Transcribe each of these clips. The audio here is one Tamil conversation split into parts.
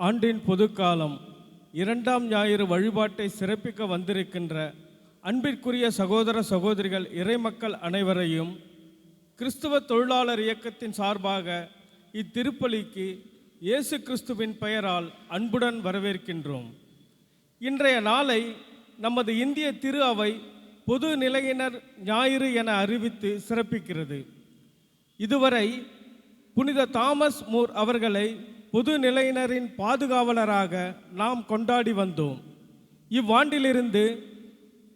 ஆண்டின் பொதுக்காலம் இரண்டாம் ஞாயிறு வழிபாட்டை சிறப்பிக்க வந்திருக்கின்ற அன்பிற்குரிய சகோதர சகோதரிகள் இறைமக்கள் அனைவரையும் கிறிஸ்துவ தொழிலாளர் இயக்கத்தின் சார்பாக இத்திருப்பலிக்கு இயேசு கிறிஸ்துவின் பெயரால் அன்புடன் வரவேற்கின்றோம். இன்றைய நாளை நமது இந்திய திரு அவை பொது நிலையினர் ஞாயிறு என அறிவித்து சிறப்பிக்கிறது. இதுவரை புனித தாமஸ் மூர் அவர்களை பொது நிலையினரின் பாதுகாவலராக நாம் கொண்டாடி வந்தோம். இவ்வாண்டிலிருந்து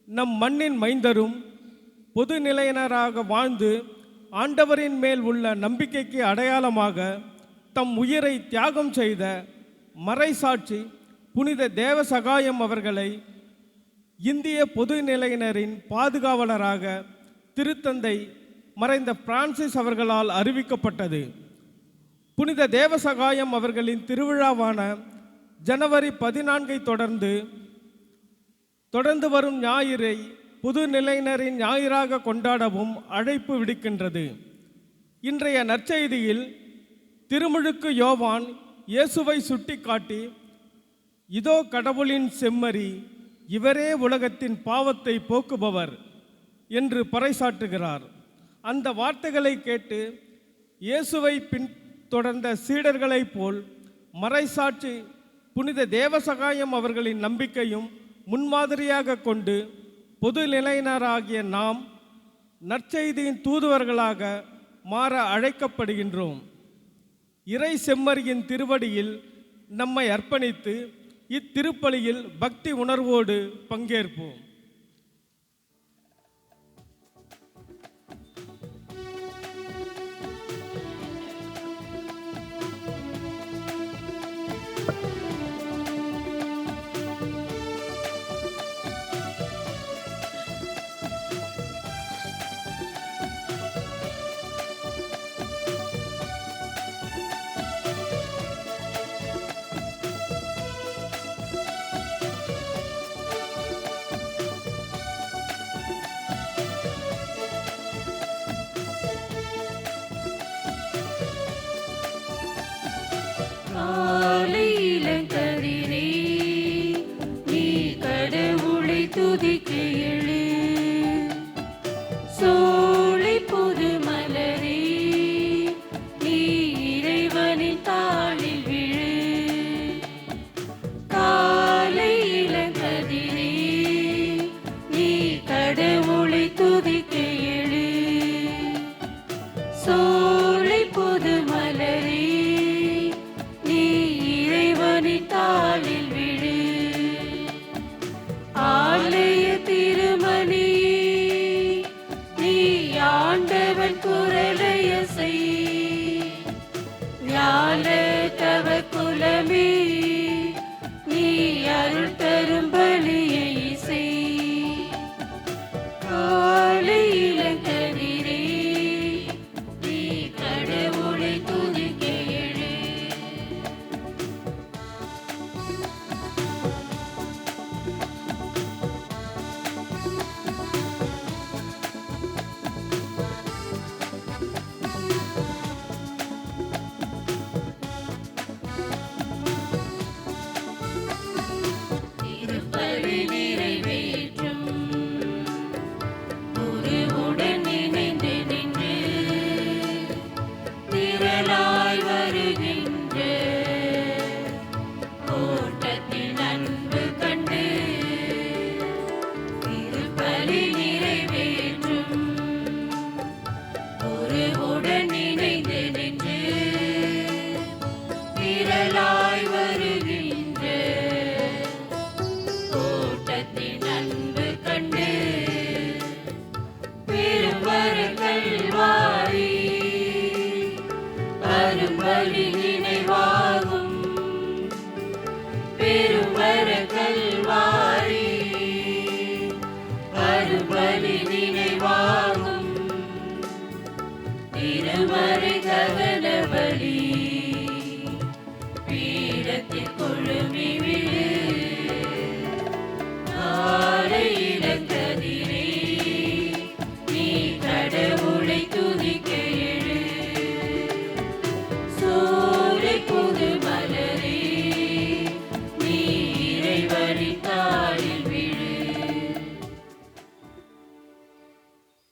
நம் மண்ணின் மைந்தரும் பொது நிலையினராக வாழ்ந்து ஆண்டவரின் மேல் உள்ள நம்பிக்கைக்கு அடையாளமாக தம் உயிரை தியாகம் செய்த மறைசாட்சி புனித தேவசகாயம் அவர்களை இந்திய பொது நிலையினரின் பாதுகாவலராக திருத்தந்தை மறைந்த பிரான்சிஸ் அவர்களால் அறிவிக்கப்பட்டது. புனித தேவசகாயம் அவர்களின் திருவிழாவான ஜனவரி 14 தொடர்ந்து வரும் ஞாயிறை பொது நிலையினரின் ஞாயிறாக கொண்டாடவும் அழைப்பு விடுக்கின்றது. இன்றைய நற்செய்தியில் திருமுழுக்கு யோவான் இயேசுவை சுட்டிக்காட்டி, இதோ கடவுளின் செம்மறி, இவரே உலகத்தின் பாவத்தை போக்குபவர் என்று பறைசாற்றுகிறார். அந்த வார்த்தைகளை கேட்டு இயேசுவை பின்தொடர்ந்த சீடர்களைப் போல் மறைசாட்சி புனித தேவசகாயம் அவர்களின் நம்பிக்கையும் முன்மாதிரியாக கொண்டு பொது நிலையினராகிய நாம் நற்செய்தியின் தூதுவர்களாக மாற அழைக்கப்படுகின்றோம். இறை செம்மறியின் திருவடியில் நம்மை அர்ப்பணித்து இத்திருப்பலியில் பக்தி உணர்வோடு பங்கேற்போம். புது மலரே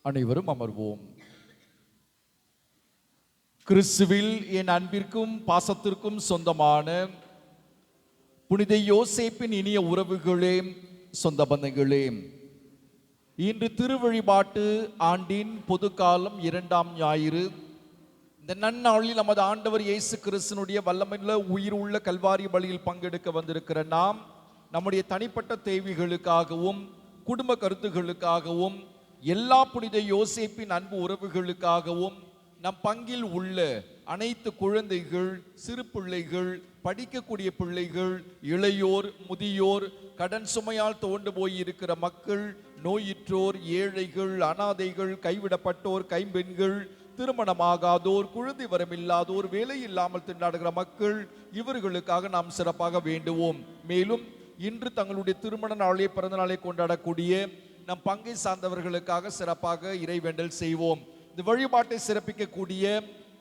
அனைவரும் அமர்வோம். கிறிஸ்துவில் என் அன்பிற்கும் பாசத்திற்கும் சொந்தமான புனித யோசேப்பின் இனிய உறவுகளே, சொந்த பந்தங்களே, இன்று திருவழிபாட்டு ஆண்டின் பொதுக்காலம் 2ஆம் ஞாயிறு. இந்த நன்னாளில் நமது ஆண்டவர் இயேசு கிறிஸ்துனுடைய வல்லமையுள்ள உயிர் உள்ள கல்வாரி பலியில் பங்கெடுக்க வந்திருக்கிற நாம் நம்முடைய தனிப்பட்ட தேவைகளுக்காகவும் குடும்ப கருத்துகளுக்காகவும் எல்லா புனித யோசேப்பின் அன்பு உறவுகளுக்காகவும் நம் பங்கில் உள்ள அனைத்து குழந்தைகள், சிறு பிள்ளைகள், படிக்கக்கூடிய பிள்ளைகள், இளையோர், முதியோர், கடன் சுமையால் தோண்டு போய் இருக்கிற மக்கள், நோயுற்றோர், ஏழைகள், அனாதைகள், கைவிடப்பட்டோர், கைம்பெண்கள், திருமணமாகாதோர், குழந்தை வரமில்லாதோர், வேலை இல்லாமல் திண்டாடுகிற மக்கள், இவர்களுக்காக நாம் சிறப்பாக வேண்டுவோம். மேலும் இன்று தங்களுடைய திருமண நாளே பிறந்த நாளை கொண்டாடக்கூடிய நம் பங்கை சார்ந்தவர்களுக்காக சிறப்பாக இறைவேண்டல் செய்வோம். இந்த வழிபாட்டை சிறப்பிக்கக்கூடிய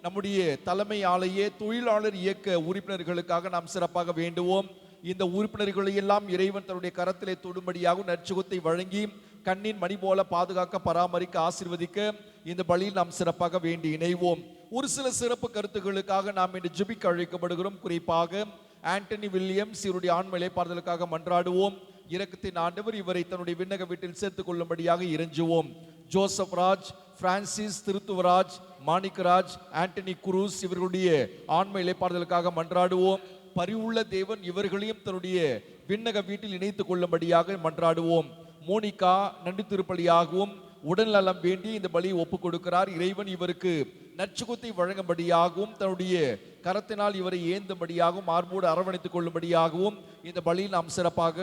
நம்முடைய தலைமை ஆலய தொழிலாளர் இயக்க உறுப்பினர்களுக்காக நாம் சிறப்பாக வேண்டுவோம். இந்த உறுப்பினர்களை எல்லாம் இறைவன் தன்னுடைய கரத்திலே தொடும்படியாக நற்சுகத்தை வழங்கி கண்ணின் மணி போல பாதுகாக்க, பராமரிக்க, ஆசீர்வதிக்க இந்த பலியில் நாம் சிறப்பாக வேண்டி இணைவோம். ஒரு சில சிறப்பு கருத்துக்களுக்காக நாம் இன்று ஜெபிக்க அழைக்கப்படுகிறோம். குறிப்பாக ஆண்டனி வில்லியம்ஸ் இவருடைய ஆன்ம இளைப்பாறுதலுக்காக மன்றாடுவோம். இரக்கத்தின் ஆண்டவர் இவரை தன்னுடைய விண்ணக வீட்டில் சேர்த்துக் கொள்ளும்படியாக இறைஞ்சுவோம். Joseph Raj, Francis Thiruthuvaraj, Manickaraj, Anthony Cruz இவர்களுடைய ஆன்ம இளைப்பாறுதலுக்காக மன்றாடுவோம். பரிவுள்ள தேவன் இவர்களையும் தன்னுடைய விண்ணக வீட்டில் இணைத்துக் கொள்ளும்படியாக மன்றாடுவோம். மோனிகா நன்றி திருப்பலியாகவும் உடல் நலம் வேண்டி இந்த பலியை ஒப்புக் கொடுக்கிறார். இறைவன் இவருக்கு நற்சுகத்தை வழங்கும்படியாகவும் தன்னுடைய கரத்தினால் இவரை ஏந்தும்படியாகவும் மார்போடு அரவணைத்துக் கொள்ளும்படியாகவும் இந்த பலியில் நாம் சிறப்பாக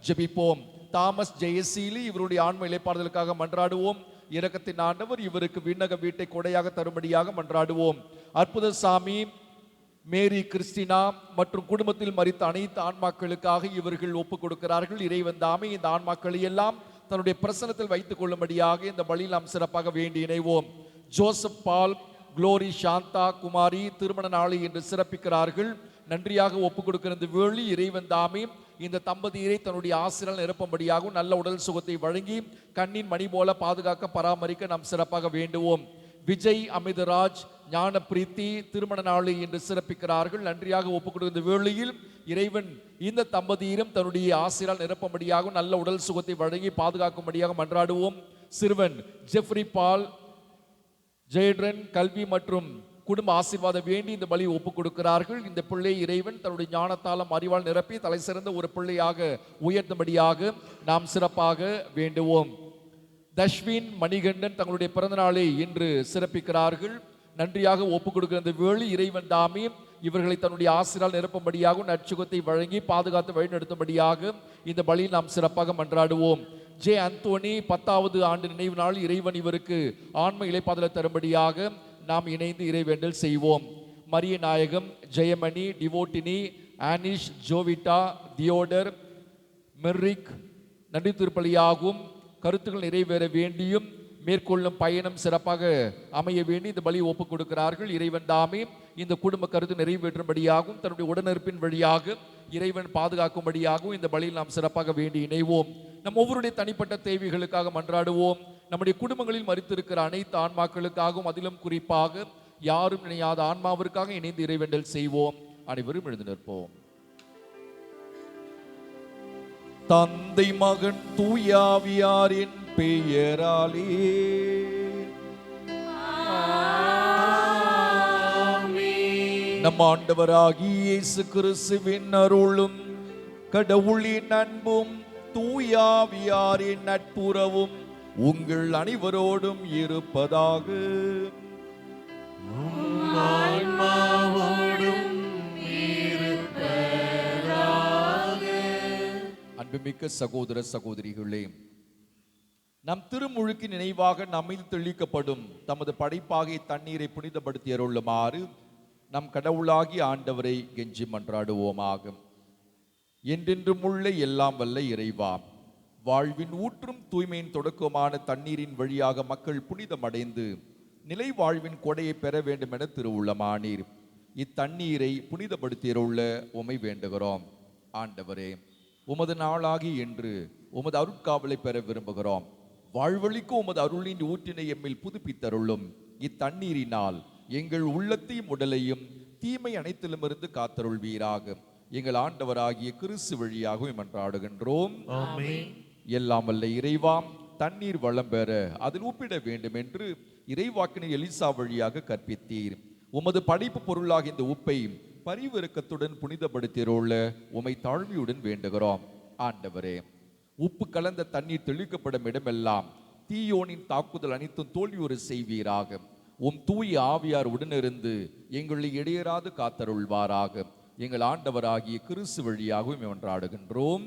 ஜெபிப்போம். தாமஸ் ஜெயசீலி இவருடைய ஆன்ம இளைப்பாறுதலுக்காக மன்றாடுவோம். இரக்கத்தின் ஆண்டவர் இவருக்கு விண்ணக வீட்டை கொடையாக தரும்படியாக மன்றாடுவோம். அற்புத சாமி, மேரி கிறிஸ்டினா மற்றும் குடும்பத்தில் மரித்த அனைத்து ஆன்மாக்களுக்காக இவர்கள் ஒப்புக் கொடுக்கிறார்கள். இறைவன் தாமே இந்த ஆன்மாக்களை எல்லாம் தன்னுடைய பிரசனத்தில் வைத்துக் கொள்ளும்படியாக இந்த பலியில் நாம் சிறப்பாக வேண்டி இணைவோம். ஜோசப் பால், குளோரி, சாந்தா குமாரி திருமண நாளை என்று சிறப்பிக்கிறார்கள். நன்றியாக ஒப்புக் கொடுக்கிற இந்த வேளை இறைவன் தாமே இந்த தம்பதியரை தன்னுடைய ஆசிரியர் நிரப்பும்படியாகவும் நல்ல உடல் சுகத்தை வழங்கி கண்ணின் மணி போல பாதுகாக்க, பராமரிக்க நாம் சிறப்பாக வேண்டுவோம். விஜய், அமிதராஜ், ஞான பிரீத்தி திருமண நாளை என்று சிறப்பிக்கிறார்கள். நன்றியாக ஒப்புக் கொடுக்கிற வேளையில் இறைவன் இந்த தம்பதியரும் தன்னுடைய ஆசிரியர் நிரப்பும்படியாகவும் நல்ல உடல் சுகத்தை வழங்கி பாதுகாக்கும்படியாக மன்றாடுவோம். சிறுவன் ஜெஃப்ரி பால், ஜெயட்ரன் கல்வி மற்றும் குடும்ப ஆசீர்வாதம் வேண்டி இந்த பலி ஒப்புக் கொடுக்கிறார்கள். இந்த பிள்ளை இறைவன் தன்னுடைய ஞானத்தாலும் அறிவால் நிரப்பி தலை சிறந்த ஒரு பிள்ளையாக உயர்த்தும்படியாக நாம் சிறப்பாக வேண்டுவோம். தஷ்வின், மணிகண்டன் தங்களுடைய பிறந்த நாளை இன்று சிறப்பிக்கிறார்கள். நன்றியாக ஒப்புக் கொடுக்கிற இந்த வேளை இறைவன் தாமே இவர்களை தன்னுடைய ஆசிரியரால் நிரப்பும்படியாக நற்சுகத்தை வழங்கி பாதுகாத்து வழிநடத்தும்படியாக இந்த பலியில் நாம் சிறப்பாக மன்றாடுவோம். ஜே அந்தோனி 10வது ஆண்டு நினைவு நாள் இறைவன் இவருக்கு ஆன்ம இளைப்பாறுதலை தரும்படியாக நாம் இணைந்து இறைவேண்டல் செய்வோம். மரிய நாயகம், ஜெயமணி, டிவோட்டினி, ஆனிஷ், ஜோவிட்டா, தியோடர், மெர்ரிக் நன்றி திருப்பலியாகவும் கருத்துக்கள் நிறைவேற வேண்டியும் மேற்கொள்ளும் பயணம் சிறப்பாக அமைய வேண்டி இந்த பலி ஒப்புக் கொடுக்கிறார்கள். இறைவன் தாமே இந்த குடும்ப கருத்து நிறைவேற்றும்படியாகவும் தன்னுடைய உடனிருப்பின் வழியாக இறைவன் பாதுகாக்கும்படியாகவும் இந்த பலியில் நாம் சிறப்பாக வேண்டி இணைவோம். நம் ஒவ்வொருடைய தனிப்பட்ட தேவைகளுக்காக மன்றாடுவோம். நம்முடைய குடும்பங்களில் மரித்திருக்கிற அனைத்து ஆன்மாக்களுக்காகவும் அதிலும் குறிப்பாக யாரும் நினையாத ஆன்மாவிற்காக இணைந்து இறைவேண்டல் செய்வோம். அனைவரும் எழுந்து நிற்போம். தந்தை, மகன், தூயாவியாரின் பெயராலே நம் ஆண்டவராகிய இயேசு கிறிஸ்துவின் அருளும் கடவுளின் அன்பும் தூயாவியாரின் நட்புறவும் உங்கள் அனைவரோடும் இருப்பதாக. அன்புமிக்க சகோதர சகோதரிகளே, நம் திருமுழுக்கு நினைவாக நம்மில் தெளிக்கப்படும் தமது படைப்பாகிய தண்ணீரை புனிதப்படுத்தி அருளுமாறு நம் கடவுளாகி ஆண்டவரை கெஞ்சி மன்றாடுவோமாக. என்றென்றும் உள்ள எல்லாம் வல்ல இறைவா, வாழ்வின் ஊற்றும் தூய்மையின் தொடக்கமான தண்ணீரின் வழியாக மக்கள் புனிதமடைந்து நிலை வாழ்வின் கொடையை பெற வேண்டும் என திருவுள்ளமானீர். இத்தண்ணீரை புனிதப்படுத்தியருள்ள உமை வேண்டுகிறோம். ஆண்டவரே, உமது நாளாகி என்று உமது அருட்காவலை பெற விரும்புகிறோம். வாழ்வழிக்கும் உமது அருளின் ஊற்றினை எம்மில் புதுப்பித்தருளும். இத்தண்ணீரினால் எங்கள் உள்ளத்தையும் உடலையும் தீமை அனைத்திலுமிருந்து காத்தருள்வீராக. எங்கள் ஆண்டவராகிய கிறிஸ்து வழியாக மன்றாடுகின்றோம். எல்லாம் வல்ல இறைவா, தண்ணீர் வளம் பெற அதில் உப்பிட வேண்டும் என்று இறைவாக்கினை எலிசா வழியாக கற்பித்தீர். உமது படைப்பு பொருளாக இந்த உப்பை பரிவிறக்கத்துடன் புனிதப்படுத்தியுள்ள உமை தாழ்மையுடன் வேண்டுகிறோம். ஆண்டவரே, உப்பு கலந்த தண்ணீர் தெளிக்கப்படும் இடமெல்லாம் தீயோனின் தாக்குதல் அனைத்தும் தோல்வியுற செய்வீராக. உம் தூய ஆவியார் உடனிருந்து எங்களை இடையராது காத்தருள்வாராக. எங்கள் ஆண்டவராகிய கிறிஸ்து வழியாகவும் மன்றாடுகின்றோம்.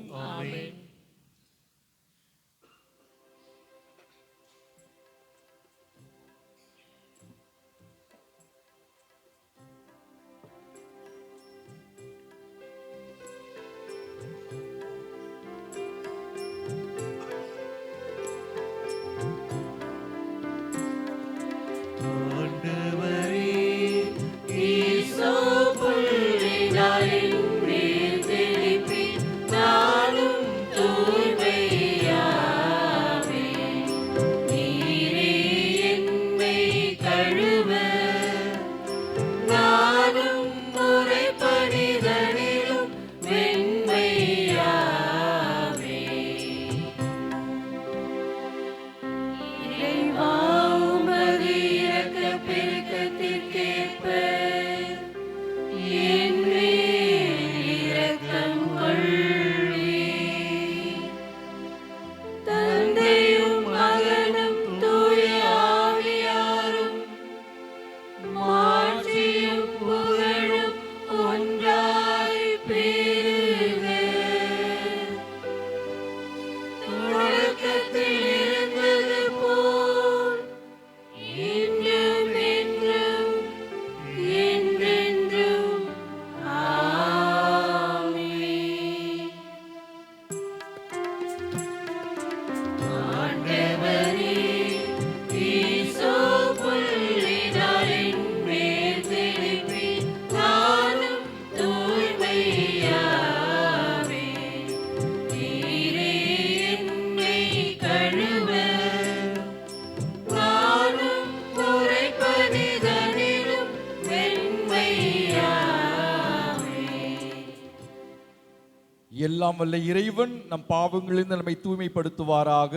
எல்லாம் வல்ல இறைவன் நம் பாவங்களிலிருந்து நம்மை தூய்மைப்படுத்துவாராக.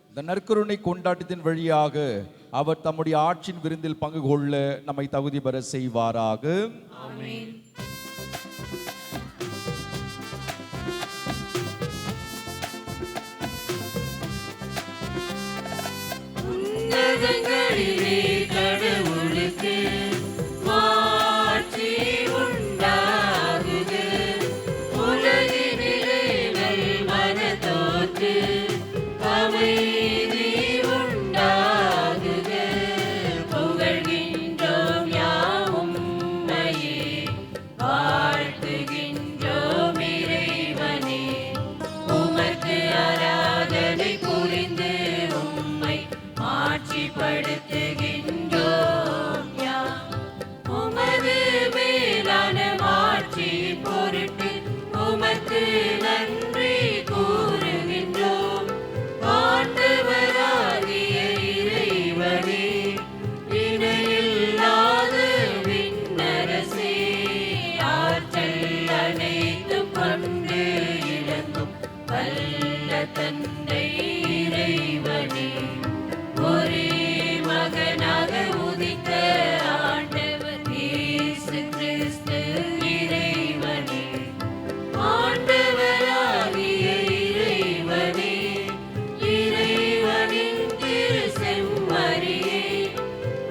இந்த நற்கருணை கொண்டாட்டத்தின் வழியாக அவர் தம்முடைய ஆட்சியின் விருந்தில் பங்கு கொள்ள நம்மை தகுதி பெற செய்வாராக. கடவுளுக்கு மாட்சி உண்டாகுக. உலகினிலே மனதோர்க்கு அமைதி உண்டாகுக. புகழ்கின்றோம் யாம் உம்மையே, வாழ்த்துகின்றோம் இறைவனே. உமக்கு ஆராதனை புரிந்து உம்மை மாட்சிப்படுத்துகின்றோம் யாம். உமது மேலான மாட்சி பொருட்டு உமக்கு நன்றி கூறுகின்றோம். ஆண்டவராகிய இறைவனே, இணையில்லாத விண்ணரசே, ஆற்றல் அனைத்தும் கொண்டு இலங்கும் வல்ல தந்தை இறைவனே, ஒரே மகனாக உதித்த ஆண்டவர் இயேசு கிறிஸ்து இறைவனே. ஆண்டவராகிய இறைவனே, இறைவனின் திரு செம்மறியே,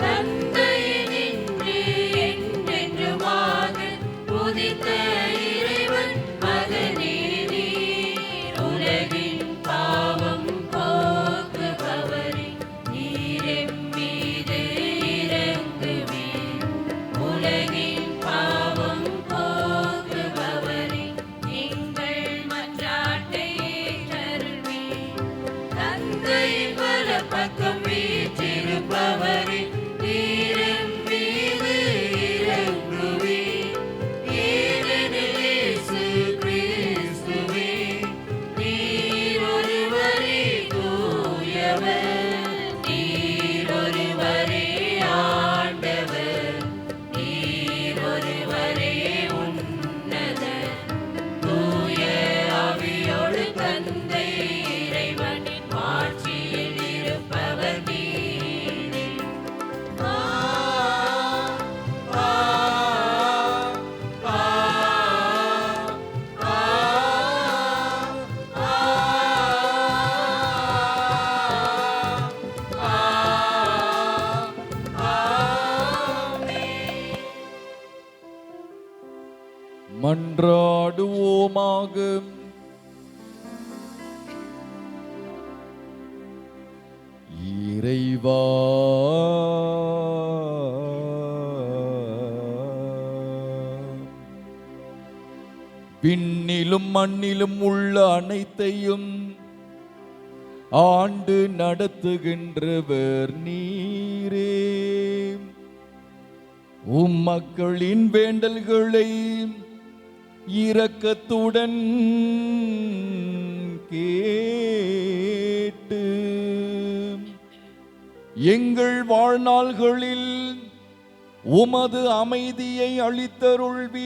தந்தையினின்று என்றென்றுமாக உதித்த இறைவன் மகனே நீர். உலகின் பாவம் போக்குபவரே, நீர் எம்மீது இரங்குவீர். உலகின் பாவம் போக்குபவரே, எங்கள் மன்றாட்டை ஏற்றருள்வீர். தந்தையின் வலப்பக்கம் வீற்றிருப்பவரே, நீர் எம்மீது இரங்குவீர். ஏனெனில் மன்றாடுவோமாக. இறைவா, விண்ணிலும் மண்ணிலும் உள்ள அனைத்தையும் ஆண்டு நடத்துகின்றவர் நீரே. மக்களின் வேண்டல்களை இரக்கத்துடன் கேட்டு எங்கள் வாழ்நாள்களில் உமது அமைதியை அளித்தருள்வீராக.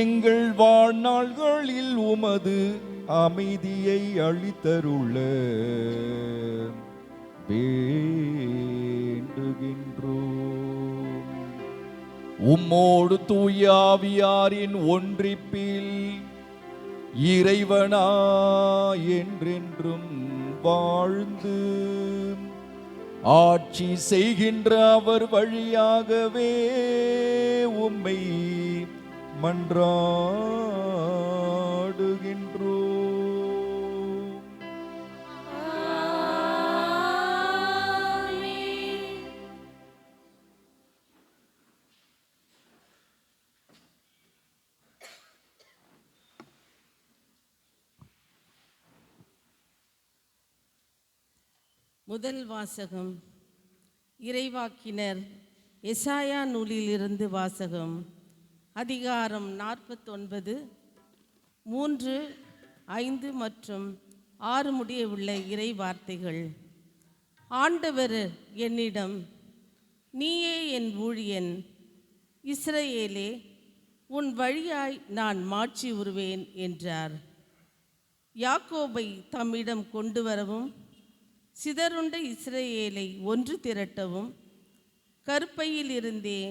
எங்கள் வாழ்நாள்களில் உமது அமைதியை அளித்தருள வேண்டுகின்றோம். உம்மோடு தூய ஆவியாரின் ஒன்றிப்பில் இறைவனா என்றென்றும் வாழ்ந்து ஆட்சி செய்கின்ற அவர் வழியாகவே உம்மை மன்றாடுகின்றோம். முதல் வாசகம். இறைவாக்கினர் எசாயா நூலிலிருந்து வாசகம். அதிகாரம் 49, 3, 5 மற்றும் 6 முடிய உள்ள இறை வார்த்தைகள். ஆண்டவர் என்னிடம், நீயே என் ஊழியன், இஸ்ரவேலே, உன் வழியாய் நான் மாட்சி உறுவேன் என்றார். யாக்கோபை தம்மிடம் கொண்டு வரவும், சிதறுண்ட இஸ்ரவேலை ஒன்று திரட்டவும் கற்பையில் இருந்தே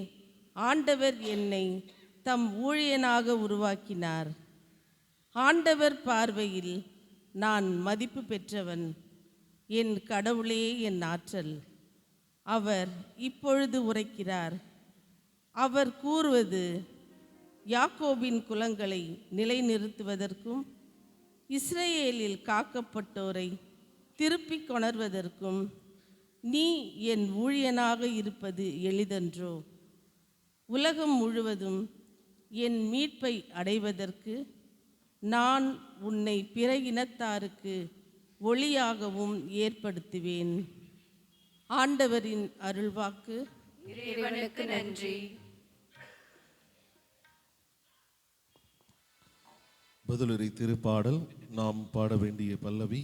ஆண்டவர் என்னை தம் ஊழியனாக உருவாக்கினார். ஆண்டவர் பார்வையில் நான் மதிப்பு பெற்றவன். என் கடவுளே என் ஆற்றல். அவர் இப்பொழுது உரைக்கிறார். அவர் கூறுவது, யாக்கோபின் குலங்களை நிலைநிறுத்துவதற்கும் இஸ்ரவேலில் காக்கப்பட்டோரை திருப்பிக் கொணர்வதற்கும் நீ என் ஊழியனாக இருப்பது எளிதன்றோ? உலகம் முழுவதும் என் மீட்பை அடைவதற்கு நான் உன்னை பிற இனத்தாருக்கு ஒளியாகவும் ஏற்படுத்துவேன். ஆண்டவரின் அருள்வாக்கு. இறைவனுக்கு நன்றி. பதிலுரை திருப்பாடல். நாம் பாட வேண்டிய பல்லவி.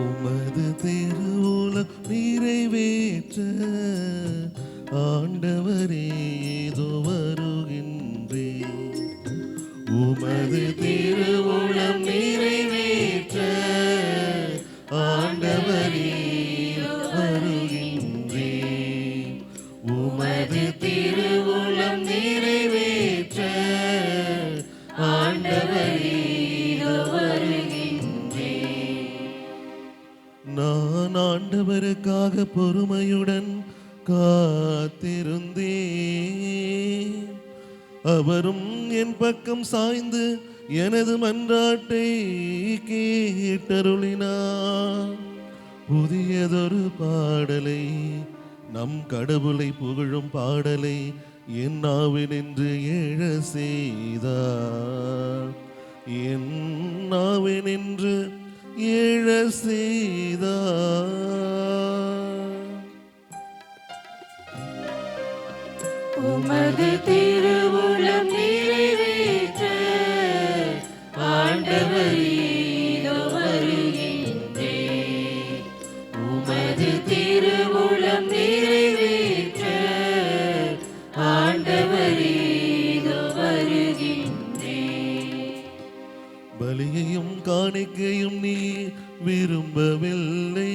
உமது திருவுளம் நிறைவேற்ற ஆண்டவரே இதோ வருகின்றேன். உமது திருவுளம் நிறைவேற்ற ஆண்டவரே இதோ வருகின்றேன். உமது திருவுளம் நிறைவேற்ற ஆண்டவரே இதோ வருகின்றேன். நான் ஆண்டவருக்காக பொறுமையுடன் காத்திருந்தேன். அவரும் என் பக்கம் சாய்ந்து எனது மன்றாட்டை கேட்டருளினார். புதியதொரு பாடலை, நம் கடவுளை புகழும் பாடலை என் நாவினின்று எழ செய்தார். என் நாவினின்று எழ செய்தார். உமது திருவுளம் நிறைவேற்ற ஆண்டவரே இதோ வருகின்றேன். உமது திருவுளம் நிறைவேற்ற ஆண்டவரே இதோ வருகின்றேன். பலியையும் காணிக்கையும் நீ விரும்பவில்லை.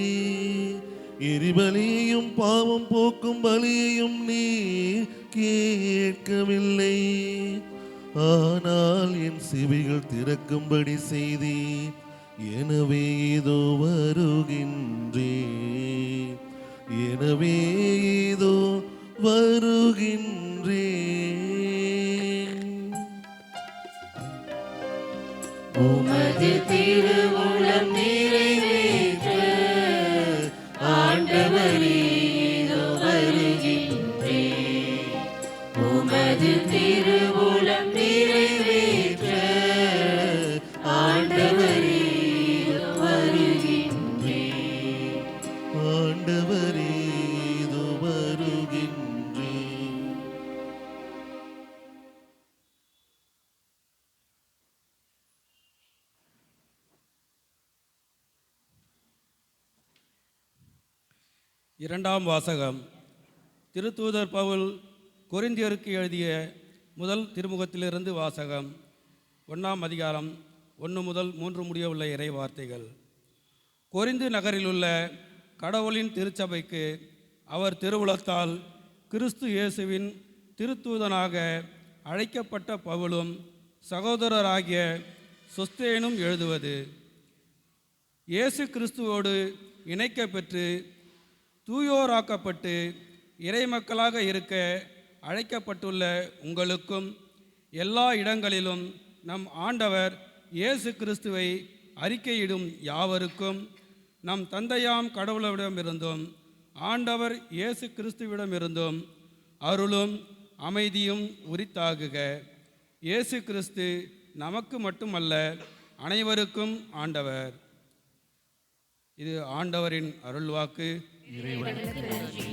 எரிபலியையும் பாவம் போக்கும் பலியையும் நீ கேட்கவில்லை, ஆனால் என் செவிகள் திறக்கும்படி செய்தி. எனவே இதோ வருகின்றேன், எனவே இதோ வருகின்றேன். உமது திருவுளம் நிறைவேற்ற ஆண்டவரே இதோ வருகின்றேன். உமது திருவுளம் நிறைவேற்ற ஆண்டவரே இதோ வருகின்றேன். ஆண்டவரே இதோ வருகின்றேன். இரண்டாம் வாசகம். திருத்தூதர் பவுல் கொரிந்தியருக்கு எழுதிய முதல் திருமுகத்திலிருந்து வாசகம். 1ஆம் அதிகாரம் 1 முதல் 3 முடிய உள்ள இறை வார்த்தைகள். கொரிந்து நகரிலுள்ள கடவுளின் திருச்சபைக்கு அவர் திருவுளத்தால் கிறிஸ்து இயேசுவின் திருத்தூதனாக அழைக்கப்பட்ட பவுலும் சகோதரராகிய சொஸ்தேனும் எழுதுவது. இயேசு கிறிஸ்துவோடு இணைக்கப்பெற்று தூயோராக்கப்பட்டு இறைமக்களாக இருக்க அழைக்கப்பட்டுள்ள உங்களுக்கும் எல்லா இடங்களிலும் நம் ஆண்டவர் இயேசு கிறிஸ்துவை அறிக்கையிடும் யாவருக்கும் நம் தந்தையாம் கடவுளிடமிருந்தும் ஆண்டவர் இயேசு கிறிஸ்துவிடமிருந்தும் அருளும் அமைதியும் உரித்தாகுக. இயேசு கிறிஸ்து நமக்கு மட்டுமல்ல, அனைவருக்கும் ஆண்டவர். இது ஆண்டவரின் அருள்வாக்கு. இறைவனுக்கு நன்றி.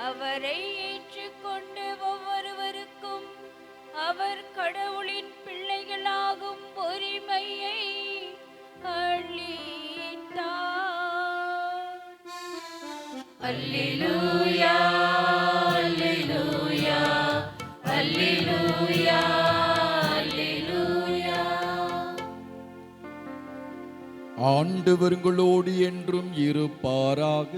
அவரை ஏற்றுக்கொண்ட ஒவ்வொருவருக்கும் அவர் கடவுளின் பிள்ளைகளாகும் உரிமையை அளித்தார். அல்லேலூயா, அல்லேலூயா, அல்லேலூயா, அல்லேலூயா. ஆண்டவர் உங்களோடு என்றும் இருப்பாராக.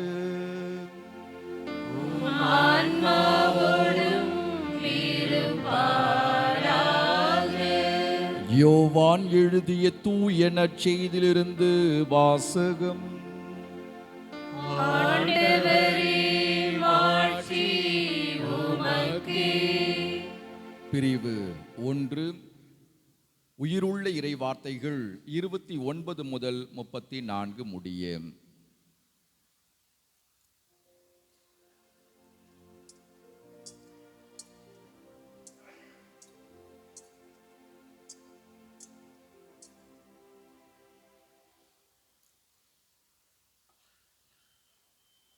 ஆன்மாவோடும் இருப்பாராக. யோவான் எழுதிய தூய நற்செய்தியிலிருந்து வாசகம். ஆண்டவரே, மாட்சி உமக்கே. பிரிவு 1. உயிருள்ள இறை வார்த்தைகள் 29 முதல் 34 முடிய.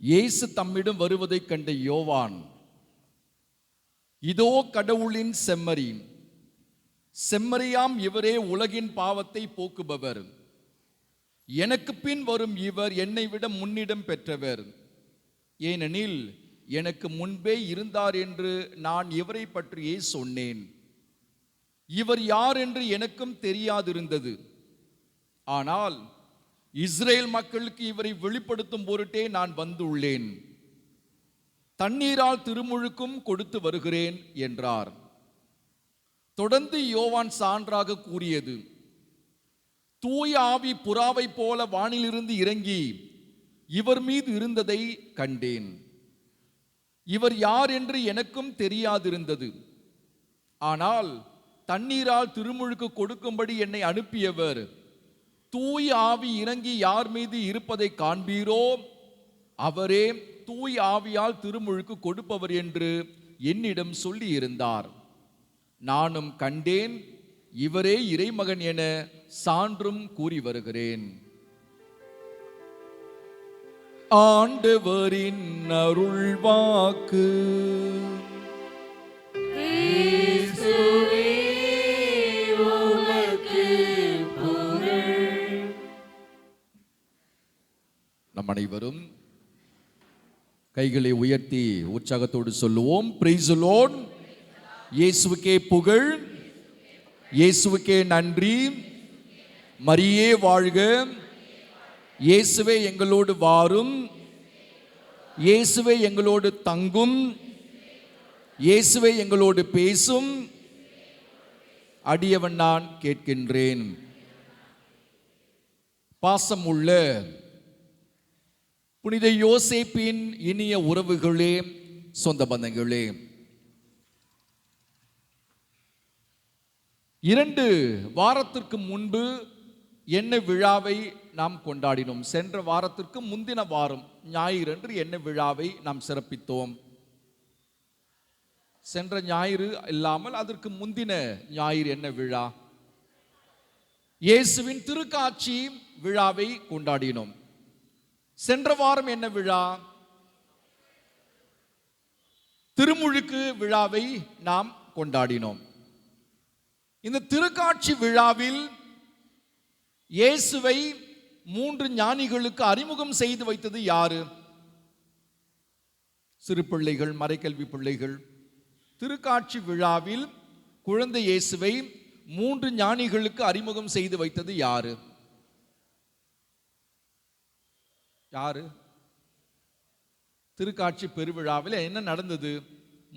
இயேசு தம்மிடம் வருவதைக் கண்ட யோவான், இதோ கடவுளின் செம்மறி, செம்மறியாம் இவரே உலகின் பாவத்தை போக்குபவர். எனக்கு பின் வரும் இவர் என்னை விட முன்னிடம் பெற்றவர், ஏனெனில் எனக்கு முன்பே இருந்தார் என்று நான் இவரை பற்றியே சொன்னேன். இவர் யார் என்று எனக்கும் தெரியாதிருந்தது. ஆனால் இஸ்ரேல் மக்களுக்கு இவரை வெளிப்படுத்தும் பொருட்டே நான் வந்துள்ளேன். தண்ணீரால் திருமுழுக்கும் கொடுத்து வருகிறேன் என்றார். தொடர்ந்து யோவான் சான்றாக கூறியது, தூய ஆவி புறாவை போல வானிலிருந்து இறங்கி இவர் மீது இருந்ததை கண்டேன். இவர் யார் என்று எனக்கும் தெரியாதிருந்தது. ஆனால் தண்ணீரால் திருமுழுக்கு கொடுக்கும்படி என்னை அனுப்பியவர் தூய் ஆவி இறங்கி யார் மீது இருப்பதை காண்பீரோ அவரே தூய் ஆவியால் திருமுழுக்கு கொடுப்பவர் என்று என்னிடம் சொல்லி இருந்தார். நானும் கண்டேன், இவரே இறைமகன் என சான்றும் கூறி வருகிறேன். ஆண்டவரின் அருள்வாக்கு. நம் அனைவரும் கைகளை உயர்த்தி உற்சாகத்தோடு சொல்லுவோம். Praise the Lord. இயேசுவுக்கே புகழ், இயேசுவுக்கே நன்றி. மரியே வாழ்க, இயேசுவே எங்களோடு வாரும், இயேசுவே எங்களோடு தங்கும், இயேசுவே எங்களோடு பேசும். அடியவன் நான் கேட்கின்றேன். பாசம் உள்ள புனித யோசேப்பின் இனிய உறவுகளே, சொந்த பந்தங்களே, 2 வாரத்திற்கு முன்பு என்ன விழாவை நாம் கொண்டாடினோம்? சென்ற வாரத்திற்கு முந்தின வாரம் ஞாயிறு அன்று என்ன விழாவை நாம் சிறப்பித்தோம்? சென்ற ஞாயிறு இல்லாமல் அதற்கு முந்தின ஞாயிறு என்ன விழா? இயேசுவின் திருக்காட்சி விழாவை கொண்டாடினோம். சென்ற வாரம் என்ன விழா? திருமுழுக்கு விழாவை நாம் கொண்டாடினோம். இந்த திருக்காட்சி விழாவில் இயேசுவை 3 ஞானிகளுக்கு அறிமுகம் செய்து வைத்தது யாரு? சிறு பிள்ளைகள், மறைக்கல்வி பிள்ளைகள். திருக்காட்சி விழாவில் குழந்தை இயேசுவை 3 ஞானிகளுக்கு அறிமுகம் செய்து வைத்தது யாரு? யாரு? திருக்காட்சி பெருவிழாவில் என்ன நடந்தது?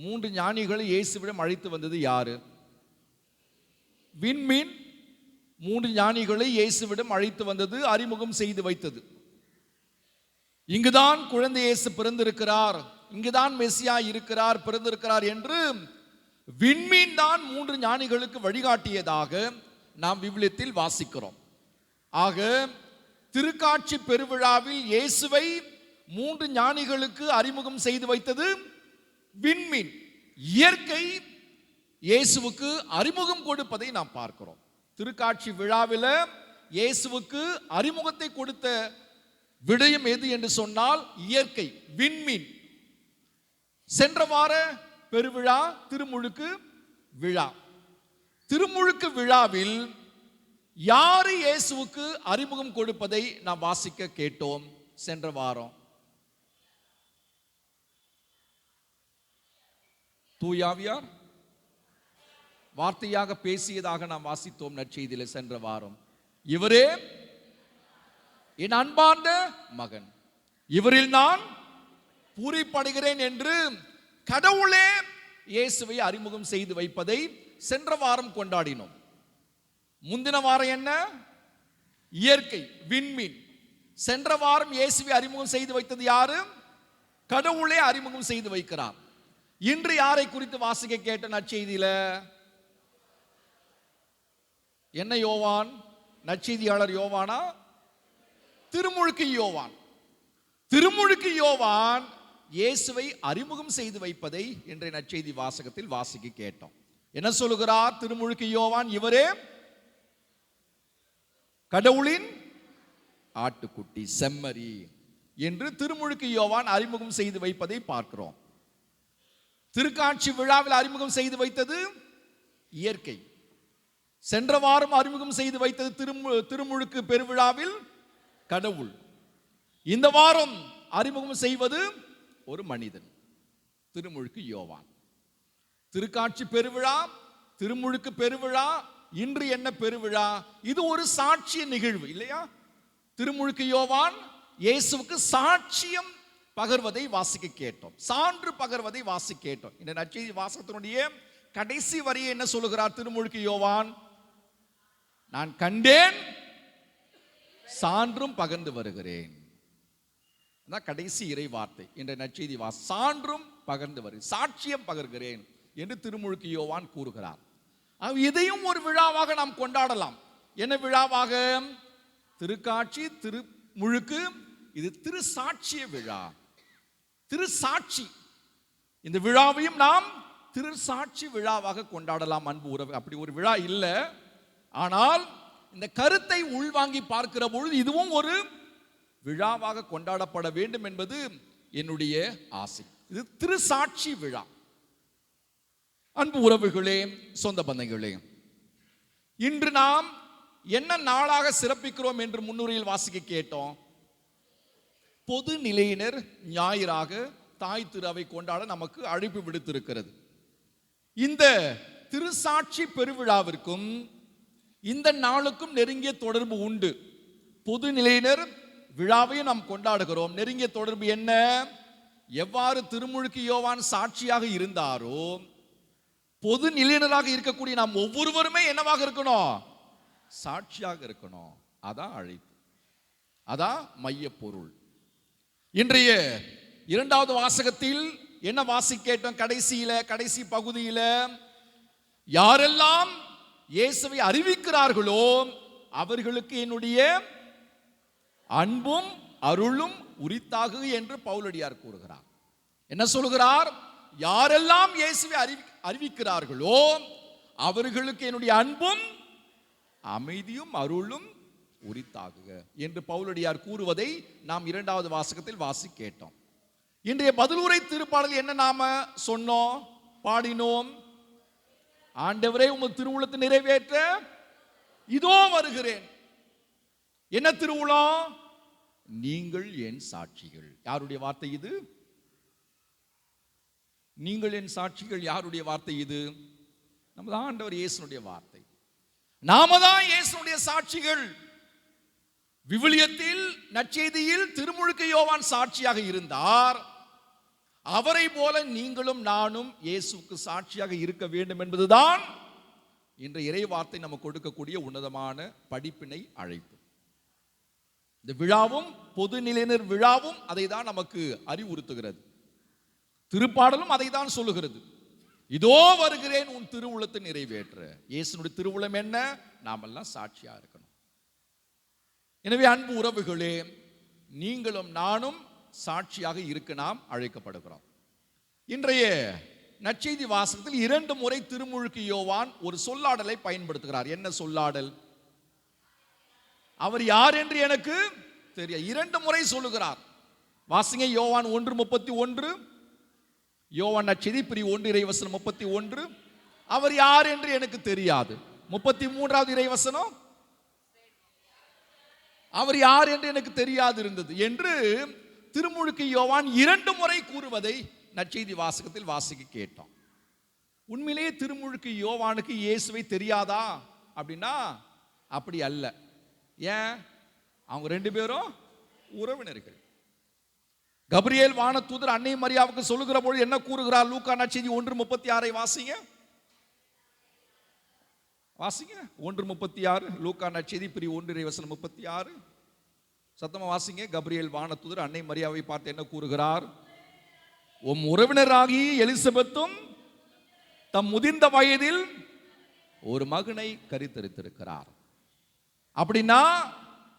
3 ஞானிகளை இயேசுவிடம் அழைத்து வந்தது யாரு? விண்மீன் 3 ஞானிகளை இயேசுவிடம் அழைத்து வந்தது, அறிமுகம் செய்து வைத்தது. இங்குதான் குழந்தை இயேசு பிறந்திருக்கிறார், இங்குதான் மெசியா இருக்கிறார், பிறந்திருக்கிறார் என்று விண்மீன் தான் 3 ஞானிகளுக்கு வழிகாட்டியதாக நாம் விவிலியத்தில் வாசிக்கிறோம். ஆக திருக்காட்சி பெருவிழாவில் இயேசுவை 3 ஞானிகளுக்கு அறிமுகம் செய்து வைத்தது விண்மீன். இயற்கை இயேசுவுக்கு அறிமுகம் கொடுப்பதை நாம் பார்க்கிறோம். திருக்காட்சி விழாவில் இயேசுவுக்கு அறிமுகத்தை கொடுத்த விடயம் எது என்று சொன்னால் இயற்கை, விண்மீன். சென்ற வார பெருவிழா திருமுழுக்கு விழா. திருமுழுக்கு விழாவில் யாரு இயேசுவுக்கு அறிமுகம் கொடுப்பதை நாம் வாசிக்க கேட்டோம் சென்ற வாரம்? தூயாவியார் வார்த்தையாக பேசியதாக நாம் வாசித்தோம் நற்செய்தியில் சென்ற வாரம். இவரே என் அன்பார்ந்த மகன், இவரில் நான் பூரிப்படைகிறேன் என்று கடவுளே இயேசுவை அறிமுகம் செய்து வைப்பதை சென்ற வாரம் கொண்டாடினோம். முந்தின வாரம் என்ன? இயற்கை, விண்மீன். சென்ற வாரம் இயேசுவை அறிமுகம் செய்து வைத்தது யாரு? கடவுளே அறிமுகம் செய்து வைக்கிறார். இன்று யாரை குறித்து வாசிக்க கேட்ட நற்செய்தியில என்ன? யோவான், நற்செய்தியாளர் யோவானா? திருமுழுக்கு யோவான். திருமுழுக்கு யோவான் இயேசுவை அறிமுகம் செய்து வைப்பதை இன்றைய நற்செய்தி வாசகத்தில் வாசிக்க கேட்டோம். என்ன சொல்லுகிறார் திருமுழுக்கு யோவான்? இவரே கடவுளின் ஆட்டுக்குட்டி, செம்மறி என்று திருமுழுக்கு யோவான் அறிமுகம் செய்து வைப்பதை பார்க்கிறோம். திருக்காட்சி விழாவில் அறிமுகம் செய்து வைத்தது இயற்கை. சென்ற வாரம் அறிமுகம் செய்து வைத்தது திருமுழுக்கு பெருவிழாவில் கடவுள். இந்த வாரம் அறிமுகம் செய்வது ஒரு மனிதன், திருமுழுக்கு யோவான். திருக்காட்சி பெருவிழா, திருமுழுக்கு பெருவிழா, இன்று என்ன பெருவிழா? இது ஒரு சாட்சிய நிகழ்வு இல்லையா? திருமுழுக்கு யோவான் இயேசுவுக்கு சாட்சியம் பகர்வதை வாசிக்க கேட்டோம், சான்று பகர்வதை வாசிக்க கேட்டோம். இந்த நற்செய்தி வாசகத்தினுடைய கடைசி வரியை என்ன சொல்லுகிறார் திருமுழுக்கு யோவான்? நான் கண்டேன், சான்றும் பகர்ந்து வருகிறேன். கடைசி இறை வார்த்தை இந்த நற்செய்தி சான்றும் பகர்ந்து வருகிறேன், சாட்சியம் பகர்கிறேன் என்று திருமுழுக்கு யோவான் கூறுகிறார். இதையும் ஒரு விழாவாக நாம் கொண்டாடலாம். என்ன விழாவாக? திருக்காட்சி, திருமுழுக்கு, இது திருசாட்சிய விழா. திருசாட்சி, இந்த விழாவையும் நாம் திருசாட்சி விழாவாக கொண்டாடலாம் அன்பு உறவு. அப்படி ஒரு விழா இல்லை, ஆனால் இந்த கருத்தை உள்வாங்கி பார்க்கிற பொழுது இதுவும் ஒரு விழாவாக கொண்டாடப்பட வேண்டும் என்பது என்னுடைய ஆசை. இது திருசாட்சி விழா. அன்பு உறவுகளே, சொந்த பந்தங்களே, இன்று நாம் என்ன நாளாக சிறப்பிக்கிறோம் என்று முன்னுரையில் வாசிக்க கேட்டோம். பொது நிலையினர் ஞாயிறாக தாய் திருவை கொண்டாட நமக்கு அழைப்பு விடுத்திருக்கிறது. இந்த திருசாட்சி பெருவிழாவிற்கும் இந்த நாளுக்கும் நெருங்கிய தொடர்பு உண்டு. பொது நிலையினர் விழாவையும் நாம் கொண்டாடுகிறோம். நெருங்கிய தொடர்பு என்ன? எவ்வாறு திருமுழுக்கு யோவான் சாட்சியாக இருந்தாரோ, பொது நிலையினராக இருக்கக்கூடிய நாம் ஒவ்வொருவருமே என்னவாக இருக்கணும்? சாட்சியாக இருக்கணும். அதான் அழைப்பு, அதான் மைய பொருள். இன்றைய இரண்டாவது வாசகத்தில் என்ன வாசிக்கேட்டோம்? கடைசி பகுதியில யாரெல்லாம் இயேசுவை அறிவிக்கிறார்களோ அவர்களுக்கு என்னுடைய அன்பும் அருளும் உரித்தாகு என்று பவுலடியார் கூறுகிறார். என்ன சொல்கிறார்? யாரெல்லாம் இயேசுவை அறிவிக்கிறார்களோ அவர்களுக்கு என்னுடைய அன்பும் அமைதியும் அருளும் உரித்தாகுக என்று பவுலடியார் கூறுவதை நாம் இரண்டாவது வாசகத்தில் வாசி கேட்டோம். இன்றைய பதிலுரை திருப்பாடல் என்ன நாம சொன்னோம், பாடினோம்? ஆண்டவரே, உமது திருவுளத்தை நிறைவேற்ற இதோ வருகிறேன். என்ன திருவுளம்? நீங்கள் என் சாட்சிகள். யாருடைய வார்த்தை இது? நீங்கள் என் சாட்சிகள். யாருடைய வார்த்தை இது? நமது ஆண்டவர் இயேசுனுடைய வார்த்தை. நாம தான் இயேசுனுடைய சாட்சிகள். விவிலியத்தில், நற்செய்தியில் திருமுழுக்கு யோவான் சாட்சியாக இருந்தார். அவரை போல நீங்களும் நானும் இயேசுக்கு சாட்சியாக இருக்க வேண்டும் என்பதுதான் இன்றைய இறை வார்த்தை நமக்கு கொடுக்கக்கூடிய உன்னதமான படிப்பினை, அழைப்பு. இந்த விழாவும் பொது நிலையினர் விழாவும் அதை தான் நமக்கு அறிவுறுத்துகிறது. திருப்பாடலும் அதை தான் சொல்லுகிறது. இதோ வருகிறேன் உன் திருவுளத்தை நிறைவேற்ற. இயேசுனுடைய திருவுளம் என்ன? நாமெல்லாம் சாட்சியா இருக்கணும். எனவே அன்பு உறவுகளே, நீங்களும் நானும் சாட்சியாக இருக்க நாம் அழைக்கப்படுகிறோம். இன்றைய நற்செய்தி வாசகத்தில் 2 முறை திருமுழுக்கு யோவான் ஒரு சொல்லாடலை பயன்படுத்துகிறார். என்ன சொல்லாடல்? அவர் யார் என்று எனக்கு தெரியும். 2 முறை சொல்லுகிறார். வாசிங்க, யோவான் 1:31, யோவான் நற்செய்தி பிரிவு 1 இறைவசனம் 31. அவர் யார் என்று எனக்கு தெரியாது. 33வது இறைவசனம், அவர் யார் என்று எனக்கு தெரியாது இருந்தது என்று திருமுழுக்கு யோவான் 2 முறை கூறுவதை நற்செய்தி வாசகத்தில் வாசிக்க கேட்டோம். உண்மையிலேயே திருமுழுக்கு யோவானுக்கு இயேசுவை தெரியாதா அப்படின்னா அப்படி அல்ல. ஏன்? அவங்க 2 பேரும் உறவினர்கள். கபிரியேல் வானதூதர் அன்னை மரியாவுக்கு சொல்லுகிற பொழுது என்ன கூறுகிறார்? லூக்கா நற்செய்தி 1:36 வாசிங்க. 1:36 லூக்கா நற்செய்தி பிரிவு 1 இறைவசனம் 36. சத்தமா வாசிங்க. கபிரியேல் வானதூதர் அன்னை மரியாவை பார்த்து என்ன கூறுகிறார்? உம் உறவினராகி எலிசபெத்தும் தம் முதிர்ந்த வயதில் ஒரு மகனை கரித்தெடுத்திருக்கிறார். அப்படின்னா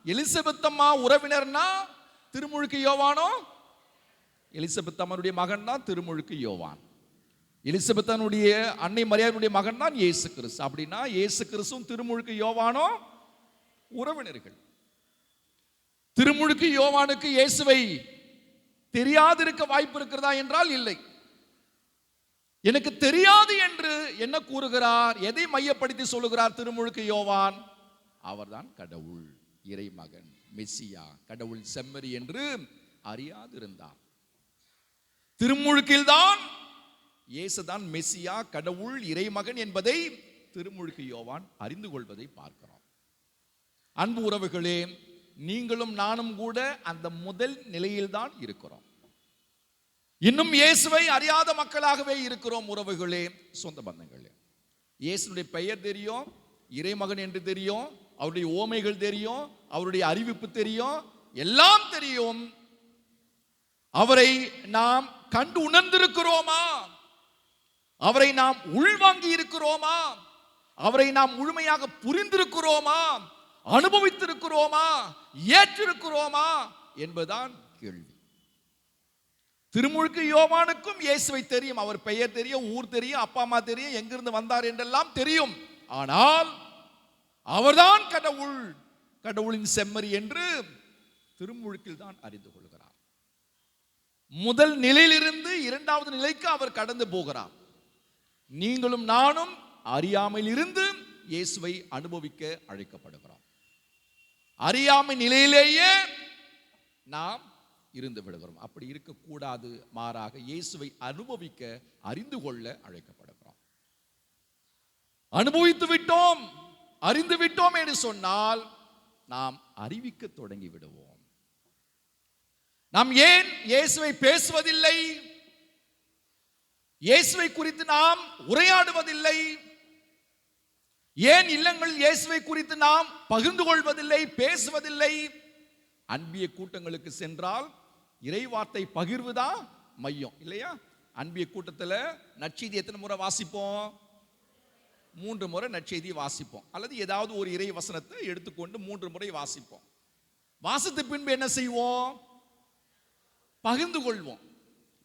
எலிசபெத் அம்மா உறவினர்னா திருமுழுக்கு யோவானோ? எலிசபெத் அம்மனுடைய மகன் தான் திருமுழுக்கு யோவான். எலிசபெத்தனுடைய அன்னை மரியாதையுடைய மகன் தான் இயேசு கிறிஸ்து. அப்படின்னா இயேசு கிறிஸ்துவும் திருமுழுக்கு யோவானோ உறவினர்கள். திருமுழுக்கு யோவானுக்கு இயேசுவை தெரியாதிருக்க வாய்ப்பு இருக்கிறதா என்றால் இல்லை. எனக்கு தெரியாது என்று என்ன கூறுகிறார்? எதை மையப்படுத்தி சொல்லுகிறார் திருமுழுக்கு யோவான்? அவர்தான் கடவுள், இறைமகன், மெசியா, கடவுள் செம்மறி என்று அறியாதிருந்தார். திருமுழுக்கில்தான் இயேசுதான் மெசியா, கடவுள், இறைமகன் என்பதை திருமுழுக்கு யோவான் அறிந்து கொள்வதை பார்க்கிறோம். அன்பு உறவுகளே, நீங்களும் நானும் கூட அந்த முதல் நிலையில்தான் இருக்கிறோம். இன்னும் இயேசுவை அறியாத மக்களாகவே இருக்கிறோம். உறவுகளே, சொந்த பந்தங்களே, இயேசுடைய பெயர் தெரியும், இறைமகன் என்று தெரியும், அவருடைய ஓமைகள் தெரியும், அவருடைய அறிவிப்பு தெரியும், எல்லாம் தெரியும். அவரை நாம் கண்டு உணர்ந்திருக்கிறோமா? அவரை நாம் உள்வாங்கி இருக்கிறோமா? அவரை நாம் முழுமையாக புரிந்திருக்கிறோமா? அனுபவித்திருக்கிறோமா, ஏற்றிருக்கிறோமா என்பதுதான் கேள்வி. திருமுழுக்கு யோவானுக்கும் இயேசுவை தெரியும், அவர் பெயர் தெரியும், ஊர் தெரியும், அப்பா அம்மா தெரியும், எங்கிருந்து வந்தார் என்றெல்லாம் தெரியும். ஆனால் அவர்தான் கடவுள், கடவுளின் செம்மறி என்று திருமுழுக்கில் தான் அறிந்து கொள்கிறார். முதல் நிலையிலிருந்து இரண்டாவது நிலைக்கு அவர் கடந்து போகிறார். நீங்களும் நானும் அறியாமையில் இருந்து இயேசுவை அனுபவிக்க அழைக்கப்படுகிறோம். அறியாமை நிலையிலேயே நாம் இருந்து விடுகிறோம். அப்படி இருக்கக்கூடாது, மாறாக இயேசுவை அனுபவிக்க, அறிந்து கொள்ள அழைக்கப்படுகிறோம். அனுபவித்து விட்டோம், அறிந்து விட்டோம் என்று சொன்னால் நாம் அறிவிக்க தொடங்கி விடுவோம். நாம் ஏன் இயேசுவை பேசுவதில்லை? இயேசுவை குறித்து நாம் உரையாடுவதில்லை? ஏன் இல்லங்களில் இயேசுவை குறித்து நாம் பகிர்ந்து கொள்வதில்லை, பேசுவதில்லை? அன்பிய கூட்டங்களுக்கு சென்றால் இறைவார்த்தை பகிர்வுதான் மையம், இல்லையா? அன்பிய கூட்டத்தில் நற்செய்தி எத்தனை முறை வாசிப்போம்? 3 முறை நற்செய்தியை வாசிப்போம், அல்லது ஏதாவது ஒரு இறை வசனத்தை எடுத்துக்கொண்டு 3 முறை வாசிப்போம். வாசித்த பின்பு என்ன செய்வோம்? பகிர்ந்து கொள்வோம்.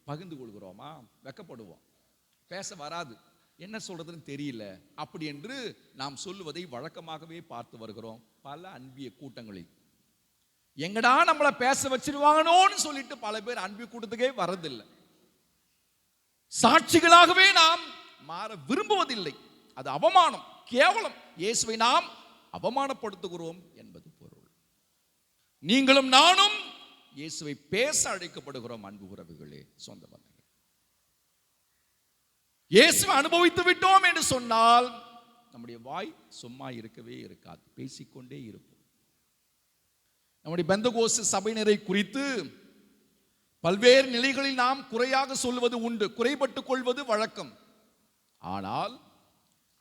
பகிர்ந்து கொள்கிறோமா? வெக்கப்படுவோம், பேச வராது, என்ன சொல்றதுன்னு தெரியல, அப்படி என்று நாம் சொல்லுவதை வழக்கமாகவே பார்த்து வருகிறோம் பல அன்பிய கூட்டங்களில். எங்கடா நம்மளை பேச வச்சிருவாங்கன்னு சொல்லிட்டு பல பேர் அன்பிய கூட்டத்துக்கே வரதில்லை. சாட்சிகளாகவே நாம் மாற விரும்புவதில்லை. அது அவமானம், கேவலம். இயேசுவை நாம் அவமானப்படுத்துகிறோம் என்பது பொருள். நீங்களும் நானும் இயேசுவை பேச அழைக்கப்படுகிறோம். அன்பு உறவுகளே, சொந்த பந்தங்களே, இயேசுவை அனுபவித்து விட்டோம் என்று சொன்னால் நம்முடைய வாய் சும்மா இருக்கவே இருக்காது, பேசிக்கொண்டே இருப்போம். நம்முடைய பெந்தகோஸ்து சபையினரை குறித்து பல்வேறு நிலைகளில் நாம் குறையாக சொல்வது உண்டு, குறைபட்டுக் கொள்வது வழக்கம். ஆனால்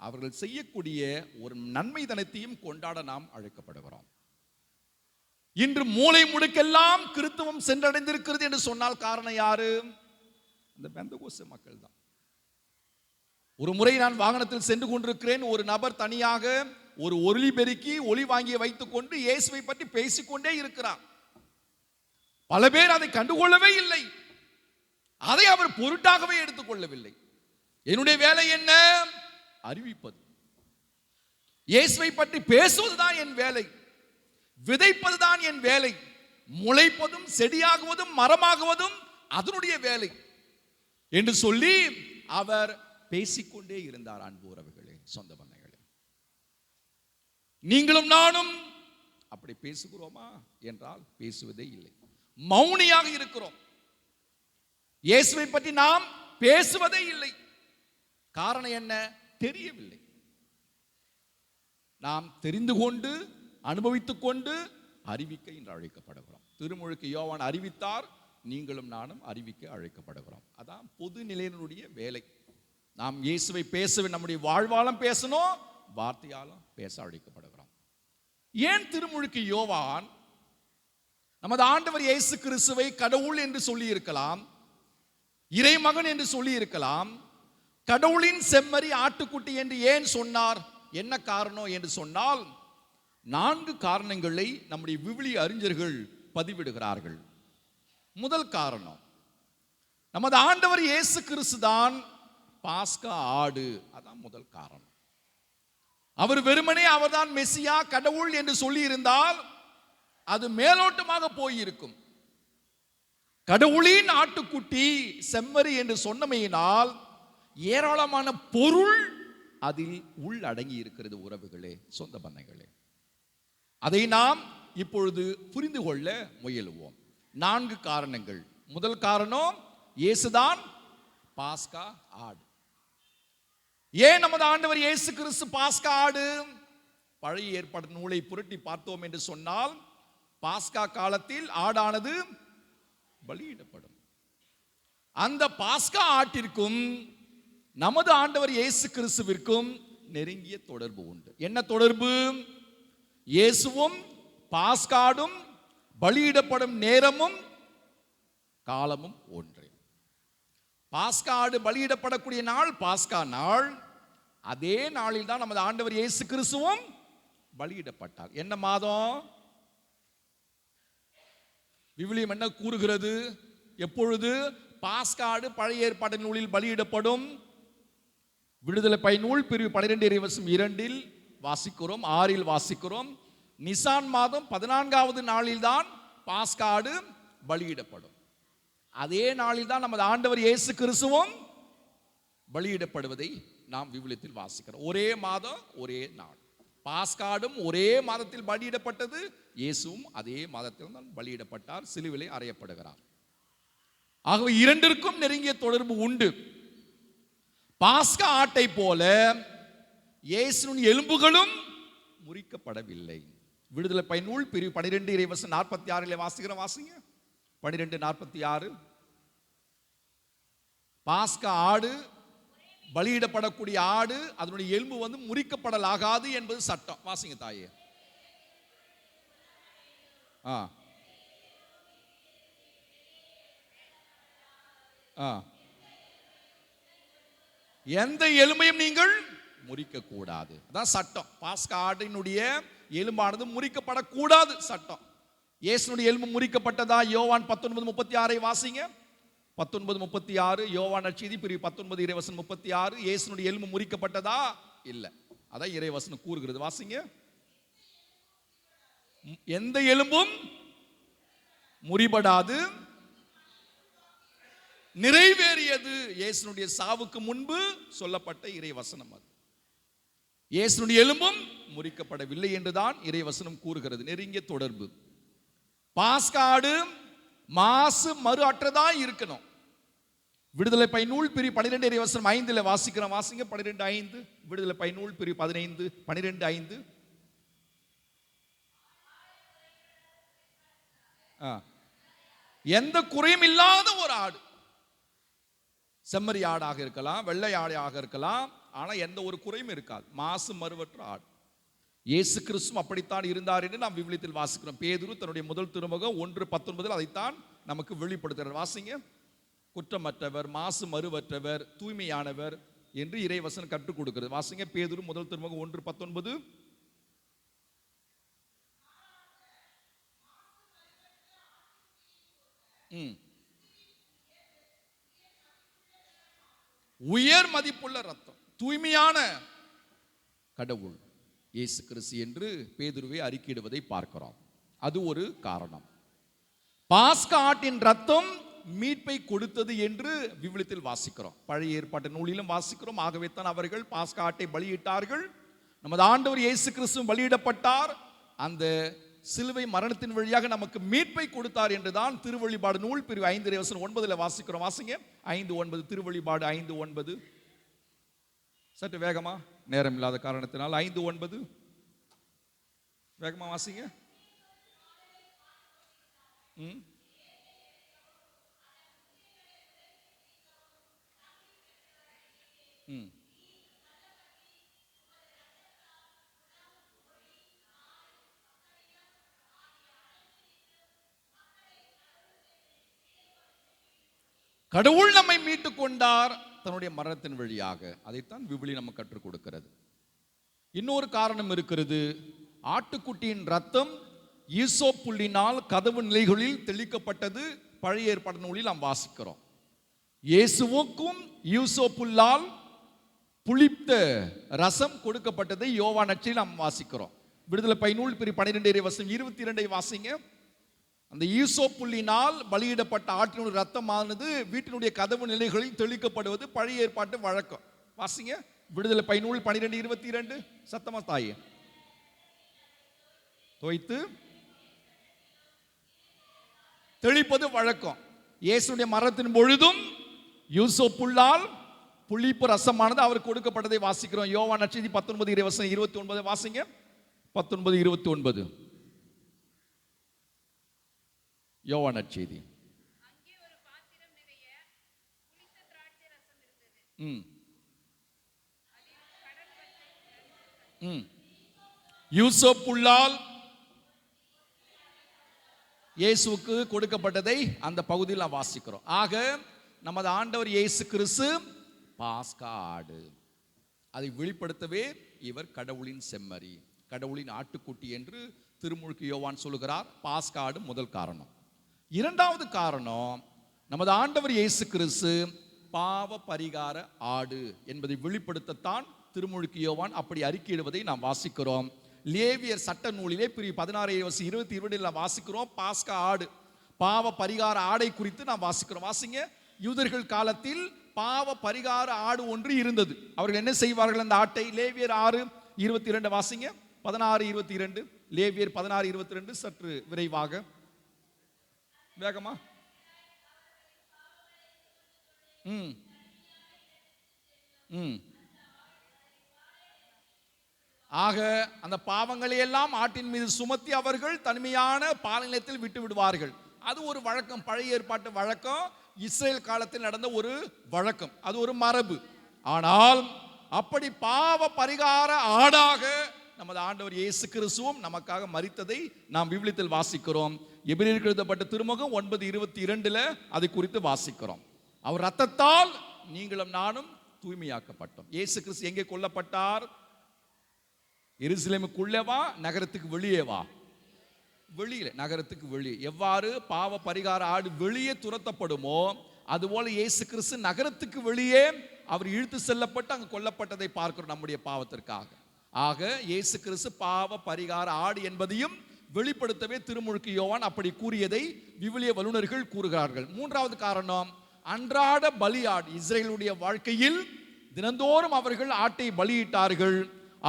அவர்கள் செய்யக்கூடிய ஒரு நன்மை தனத்தையும் கொண்டாட நாம் அழைக்கப்படுகிறோம். இன்று மூலை முடுக்கெல்லாம் கிறிஸ்தவம் சென்றடைந்திருக்கிறது என்று சொன்னால் காரணம் யாரு? அந்த பெந்தகோஸ்து மக்கள் தான். ஒரு முறை நான் வாகனத்தில் சென்று கொண்டிருக்கிறேன். ஒரு நபர் தனியாக ஒரு ஒலி பெருக்கி ஒலி வாங்கி வைத்துக் கொண்டு இயேசுவை பற்றி பேசிக்கொண்டே இருக்கிறார். பல பேர் அதை கண்டுகொள்ளவே இல்லை, அதை அவர் பொருட்டாகவே எடுத்துக்கொள்ளவில்லை. என்னுடைய வேலை என்ன? அறிவிப்பது. இயேசுவை பற்றி பேசுவதுதான் என் வேலை, விதைப்பதுதான் என் வேலை, முளைப்பதும் செடியாகுவதும் மரமாகுவதும் அதனுடைய வேலை என்று சொல்லி அவர் பேசிக்கொண்டே இருந்தார். அன்பு உறவுகளே, சொந்த பந்தங்களே, நீங்களும் நானும் அப்படி பேசுகிறோமா என்றால் பேசுவதே இல்லை, மௌனியாக இருக்கிறோம். இயேசுவை பற்றி நாம் பேசுவதே இல்லை. காரணம் என்ன? தெரியவில்லை. நாம் தெரிந்து கொண்டு அனுபவித்துக் கொண்டு அறிவிக்க என்று அழைக்கப்படுகிறோம். திருமுழுக்கு யோவான் அறிவித்தார், நீங்களும் நானும் அறிவிக்க அழைக்கப்படுகிறோம். அதான் பொது நிலையினுடைய வேலை. நாம் இயேசுவை பேச, நம்முடைய வாழ்வாலும் பேசணும், வார்த்தையாலும் பேச அழைக்கப்படுகிறோம். ஏன் திருமுழுக்கு யோவான் நமது ஆண்டவர் இயேசு கிறிஸ்துவை கடவுள் என்று சொல்லி இருக்கலாம், இறைமகன் என்று சொல்லி இருக்கலாம், கடவுளின் செம்மறி ஆட்டுக்குட்டி என்று ஏன் சொன்னார்? என்ன காரணம் என்று சொன்னால் 4 காரணங்களை நம்முடைய விவிலிய அறிஞர்கள் பதிவிடுகிறார்கள். முதல் காரணம், நமது ஆண்டவர் இயேசு கிறிஸ்து தான் பாஸ்கா ஆடு. அதான் முதல் காரணம். அவர் வெறுமனே அவர்தான் மெசியா, கடவுள் என்று சொல்லி இருந்தால் அது மேலோட்டமாக போயிருக்கும். கடவுளின் ஆட்டுக்குட்டி செம்மறி என்று சொன்னமையினால் ஏராளமான பொருள் அதில் உள்ளடங்கி இருக்கிறது. உறவுகளே, சொந்த பந்தங்களே, அதை நாம் இப்பொழுது புரிந்து கொள்ள முயலுவோம். 4 காரணங்கள். முதல் காரணம், இயேசுதான் பாஸ்கா ஆடு. ஏன் நமது ஆண்டவர் இயேசு கிறிஸ்து பாஸ்கா ஆடு? பழைய ஏற்பாடு நூலை புரட்டி பார்த்தோம் என்று சொன்னால் பாஸ்கா காலத்தில் ஆடானது பலியிடப்படும். அந்த பாஸ்கா ஆட்டிற்கும் நமது ஆண்டவர் இயேசு கிறிஸ்துவிற்கும் நெருங்கிய தொடர்பு உண்டு. என்ன தொடர்பு? இயேசுவும் பாஸ்காடும் பலியிடப்படும் நேரமும் காலமும் ஒன்றே. பாஸ்கா ஆடு பலியிடப்படக்கூடிய நாள் பாஸ்கா நாள். அதே நாளில் தான் நமது ஆண்டவர் இயேசு கிறிஸ்துவும் பலியிடப்பட்டார். என்ன மாதம்? விவிலியம் என்ன கூறுகிறது? எப்பொழுது பாஸ்காடு பழைய ஏற்பாட்டின் நூலில் பலியிடப்படும்? விடுதலை பயனூல் பிரிவு 12 வாசிக்கிறோம், 6 வாசிக்கிறோம். நிசான் மாதம் 14வது நாளில் தான் பாஸ்காடு பலியிடப்படும். அதே நாளில் தான் நமது ஆண்டவர் இயேசு கிறிஸ்துவும் பலியிடப்படுவதை நாம் விவிலியத்தில் வாசிக்கிறோம். ஒரே மாதம், ஒரே நாள். பாஸ்காடும் ஒரே மாதத்தில் பலியிடப்பட்டது, இயேசுவும் அதே மாதத்தில் தான் பலியிடப்பட்டார், சிலுவிலே அறையப்படுகிறார். ஆகவே இரண்டிற்கும் நெருங்கிய தொடர்பு உண்டு. பாஸ்கா ஆட்டை போல இயேசுவின் எலும்புகளும் முறிக்கப்படவில்லை. விடுதலை பயனூல் பிரிவு 12 இறைவசனம் 46 வாசிக்கிறோம், வாசிங்க. 12:46. பாஸ்கா ஆடு, பலியிடப்படக்கூடிய ஆடு, அதனுடைய எலும்பு முறிக்கப்படலாகாது என்பது சட்டம். வாசிங்க தாயே. எந்த எலும்பையும் நீங்கள் முறிக்க கூடாது, அதான் சட்டம். பாஸ்கா ஆடினுடைய எலும்பானது முறிக்கப்படக்கூடாது, சட்டம். இயேசுனுடைய எலும்பு முறிக்கப்பட்டதா? யோவான் 19:36 வாசிங்க. 19:36 யோவான் நற்செய்தி பிரிவு 19 இறைவசனம் 36. இயேசுனுடைய எலும்பு முறிக்கப்பட்டதா? இல்ல, அதான் இறைவசனம் கூறுகிறது, வாசிங்க. எந்த எலும்பும் முறிபடாது, நிறைவேறியது இயேசுனுடைய சாவுக்கு முன்பு சொல்லப்பட்ட இறைவசனம். அது இயேசுனுடைய எலும்பும் முறிக்கப்படவில்லை என்றுதான் இறைவசனம் கூறுகிறது. நெருங்கிய தொடர்பு. பாஸ்காடு மாசு மறு அற்றதா இருக்கணும். விடுதலை பயனூல் பிரிவு 12 இறைவசனம் 5 வாசிக்கிறோம், வாசிங்க. 12:5. விடுதலை பயனூல் பிரிவு 12:5. எந்த குறையும் இல்லாத ஒரு ஆடு, செம்மறி ஆடாக இருக்கலாம், வெள்ளை ஆடாக இருக்கலாம், ஆனா எந்த ஒரு குறையும் இருக்காது, மாசு மறுவற்ற ஆடு. இயேசு கிறிஸ்து அப்படித்தான் இருந்தார் என்று நாம் விவிலியத்தில் வாசிக்கிறோம். பேதுரு தன்னுடைய முதல் திருமுகம் 1:19 அதைத்தான் நமக்கு வெளிப்படுத்துகிறார், வாசிங்க. குற்றமற்றவர், மாசு மறுவற்றவர், தூய்மையானவர் என்று இறைவசனம் கற்றுக் கொடுக்கிறது, வாசிங்க. பேதுரு முதல் திருமுகம் 1:19. உயர் மதிப்புள்ள ரத்தம், தூய்மையான கடவுள் இயேசு கிறிஸ்து என்று பேதுருவை அறிக்கையிடுவதை பார்க்கிறோம். அது ஒரு காரணம். பாஸ்கா ஆட்டின் ரத்தம் மீட்பை கொடுத்தது என்று விவிலியத்தில் வாசிக்கிறோம், பழைய ஏற்பாட்டு நூலிலும் வாசிக்கிறோம். ஆகவே தான் அவர்கள் பாஸ்கா ஆட்டை பலியிட்டார்கள். நமது ஆண்டவர் இயேசு கிறிஸ்து பலியிடப்பட்டார், அந்த சிலுவை மரணத்தின் வழியாக நமக்கு மீட்பை கொடுத்தார் என்றுதான் திருவழிபாடு நூல் பிரிவு 5 இறைவசனம் 9 வாசிக்கிறோம், வாசிங்க. 5:9. திருவழிபாடு 5:9. சற்று வேகமா, நேரம் இல்லாத காரணத்தினால் 5:9 வேகமா வாசிங்க. கடவுள் நம்மை மீட்டுக் கொண்டார் தன்னுடைய மரணத்தின் வழியாக, அதைத்தான் விவிலியம் நமக்கு கற்றுக் கொடுக்கிறது. இன்னொரு காரணம் இருக்கிறது. ஆட்டுக்குட்டியின் ரத்தம் ஈசோப் புல்லினால் கதவு நிலைகளில் தெளிக்கப்பட்டது பழைய ஏற்பாட்டு நூலில் நாம் வாசிக்கிறோம். இயேசுவுக்கும் ஈசோப் புல்லால் புளித்த ரசம் கொடுக்கப்பட்டதை யோவான் நற்செய்தியில் நாம் வாசிக்கிறோம். விடுதலை பயனூல் பிரிவு 12 இறைவசனம் 22 வாசிங்க. அந்த ஈசோப் புல்லினால் பலியிடப்பட்ட ஆட்டினுடைய ரத்தமானது வீட்டினுடைய கதவு நிலைகளில் தெளிக்கப்படுவது பழைய ஏற்பாட்டு வழக்கம், வாசிங்க. விடுதலை பயனூல் 12:22. சத்தமா தாயே. தோய்த்து தெளிப்பது வழக்கம். இயேசுடைய மரணத்தின் பொழுதும் ஈசோப் புல்லால் புளிப்பு ரசமானது அவர் கொடுக்கப்பட்டதை வாசிக்கிறோம். யோவான் நற்செய்தி 19 இறைவசனம் 29 வாசிங்க. 19:29 யோவான் நற்செய்தி. ஈசோப் புல்லால் இயேசுவுக்கு கொடுக்கப்பட்டதை அந்த பகுதியில் நாம் வாசிக்கிறோம். ஆக நமது ஆண்டவர் இயேசு கிறிஸ்து பாஸ்கா ஆடு, அதை வெளிப்படுத்தவே இவர் கடவுளின் செம்மறி. கடவுளின் ஆட்டுக்குட்டி என்று திருமுழுக்கு யோவான் சொல்லுகிறார். பாஸ்கா ஆடு முதல் காரணம். இரண்டாவது காரணம், நமது ஆண்டவர் இயேசு கிறிஸ்து பாவ பரிகார ஆடு என்பதை வெளிப்படுத்தத்தான் திருமுழுக்கு யோவான் அப்படி அறிக்கையிடுவதை நாம் வாசிக்கிறோம். லேவியர் சட்ட நூலிலே பிரிவு 16:22 நாம் வாசிக்கிறோம். பாஸ்கா ஆடு, பாவ பரிகார ஆடை குறித்து நாம் வாசிக்கிறோம். வாசிங்க. யூதர்கள் காலத்தில் பாவ பரிகார ஆடு ஒன்று இருந்தது. அவர்கள் என்ன செய்வார்கள் அந்த ஆட்டை? லேவியர் 6:22 வாசிங்க. 16:22 லேவியர் 16:22 சற்று விரைவாக, வேகமா. ஆக அந்த பாவங்களை எல்லாம் ஆட்டின் மீது சுமத்தி அவர்கள் தனிமையான பாலைநிலத்தில் விட்டு விடுவார்கள். அது ஒரு வழக்கம், பழைய ஏற்பாட்டு வழக்கம், இஸ்ரேல் காலத்தில் நடந்த ஒரு வழக்கம், அது ஒரு மரபு. ஆனால் அப்படி பாவ பரிகார ஆடாக நமது ஆண்டவர் இயேசு கிறிஸ்துவும் நமக்காக மரித்ததை நாம் விவிலியத்தில் வாசிக்கிறோம். எபிரேயருக்கு எழுதப்பட்ட திருமுகம் 9:22 அதை குறித்து வாசிக்கிறோம். அவர் இரத்தத்தால் நீங்களும் நானும் தூய்மையாக்கப்பட்டோம். இயேசு கிறிஸ்து எங்கே கொல்லப்பட்டார்? எருசலேமுக்குள்ளேவா, நகரத்துக்கு வெளியேவா? வெளியில, நகரத்துக்கு வெளியே. எவ்வாறு பாவ பரிகார ஆடு வெளியே துரத்தப்படுமோ அதுபோல இயேசு கிறிஸ்து நகரத்துக்கு வெளியே அவர் இழுத்து செல்லப்பட்டு அங்கு கொல்லப்பட்டதை பார்க்கிறோம் நம்முடைய பாவத்திற்காக. ஆக இயேசு கிறிஸ்து பாவ பரிகார ஆடு என்பதையும் வெளிப்படுத்தவே திருமுழுக்கு யோவான் அப்படி கூறியதை விவிலிய வல்லுநர்கள் கூறுகிறார்கள். மூன்றாவது காரணம், அன்றாட பலியாடு. இஸ்ரேலுடைய வாழ்க்கையில் தினந்தோறும் அவர்கள் ஆட்டை பலியிட்டார்கள்.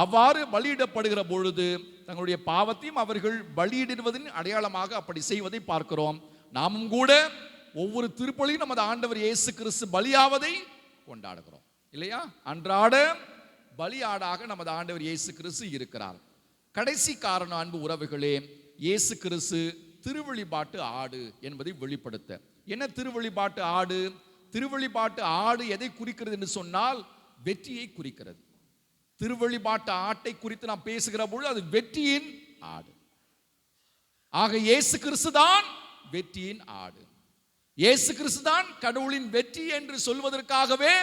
அவ்வாறு பலியிடப்படுகிற பொழுது தங்களுடைய பாவத்தையும் அவர்கள் பலியிடுவதின் அடையாளமாக அப்படி செய்வதை பார்க்கிறோம். நாமும் கூட ஒவ்வொரு திருப்பலியும் நமது ஆண்டவர் இயேசு கிறிஸ்து பலியாவதை கொண்டாடுகிறோம் இல்லையா? அன்றாட பலியாடாக நமது ஆண்டவர் இயேசு கிறிஸ்து இருக்கிறார். கடைசி காரணம் அன்பு உறவுகளே, இயேசு கிறிஸ்து திருவழிபாட்டு ஆடு என்பதை வெளிப்படுத்த. என்ன திருவழிபாட்டு ஆடு? திருவழிபாட்டு ஆடு எதை குறிக்கிறது என்று சொன்னால் வெற்றியை குறிக்கிறது. திருவழிபாட்டு ஆட்டை குறித்து நாம் பேசுகிற பொழுது அது வெற்றியின் ஆடு. ஆக இயேசு கிறிஸ்து தான் வெற்றியின் ஆடு. இயேசு கிறிஸ்து தான் கடவுளின் வெற்றி என்று சொல்வதற்காகவே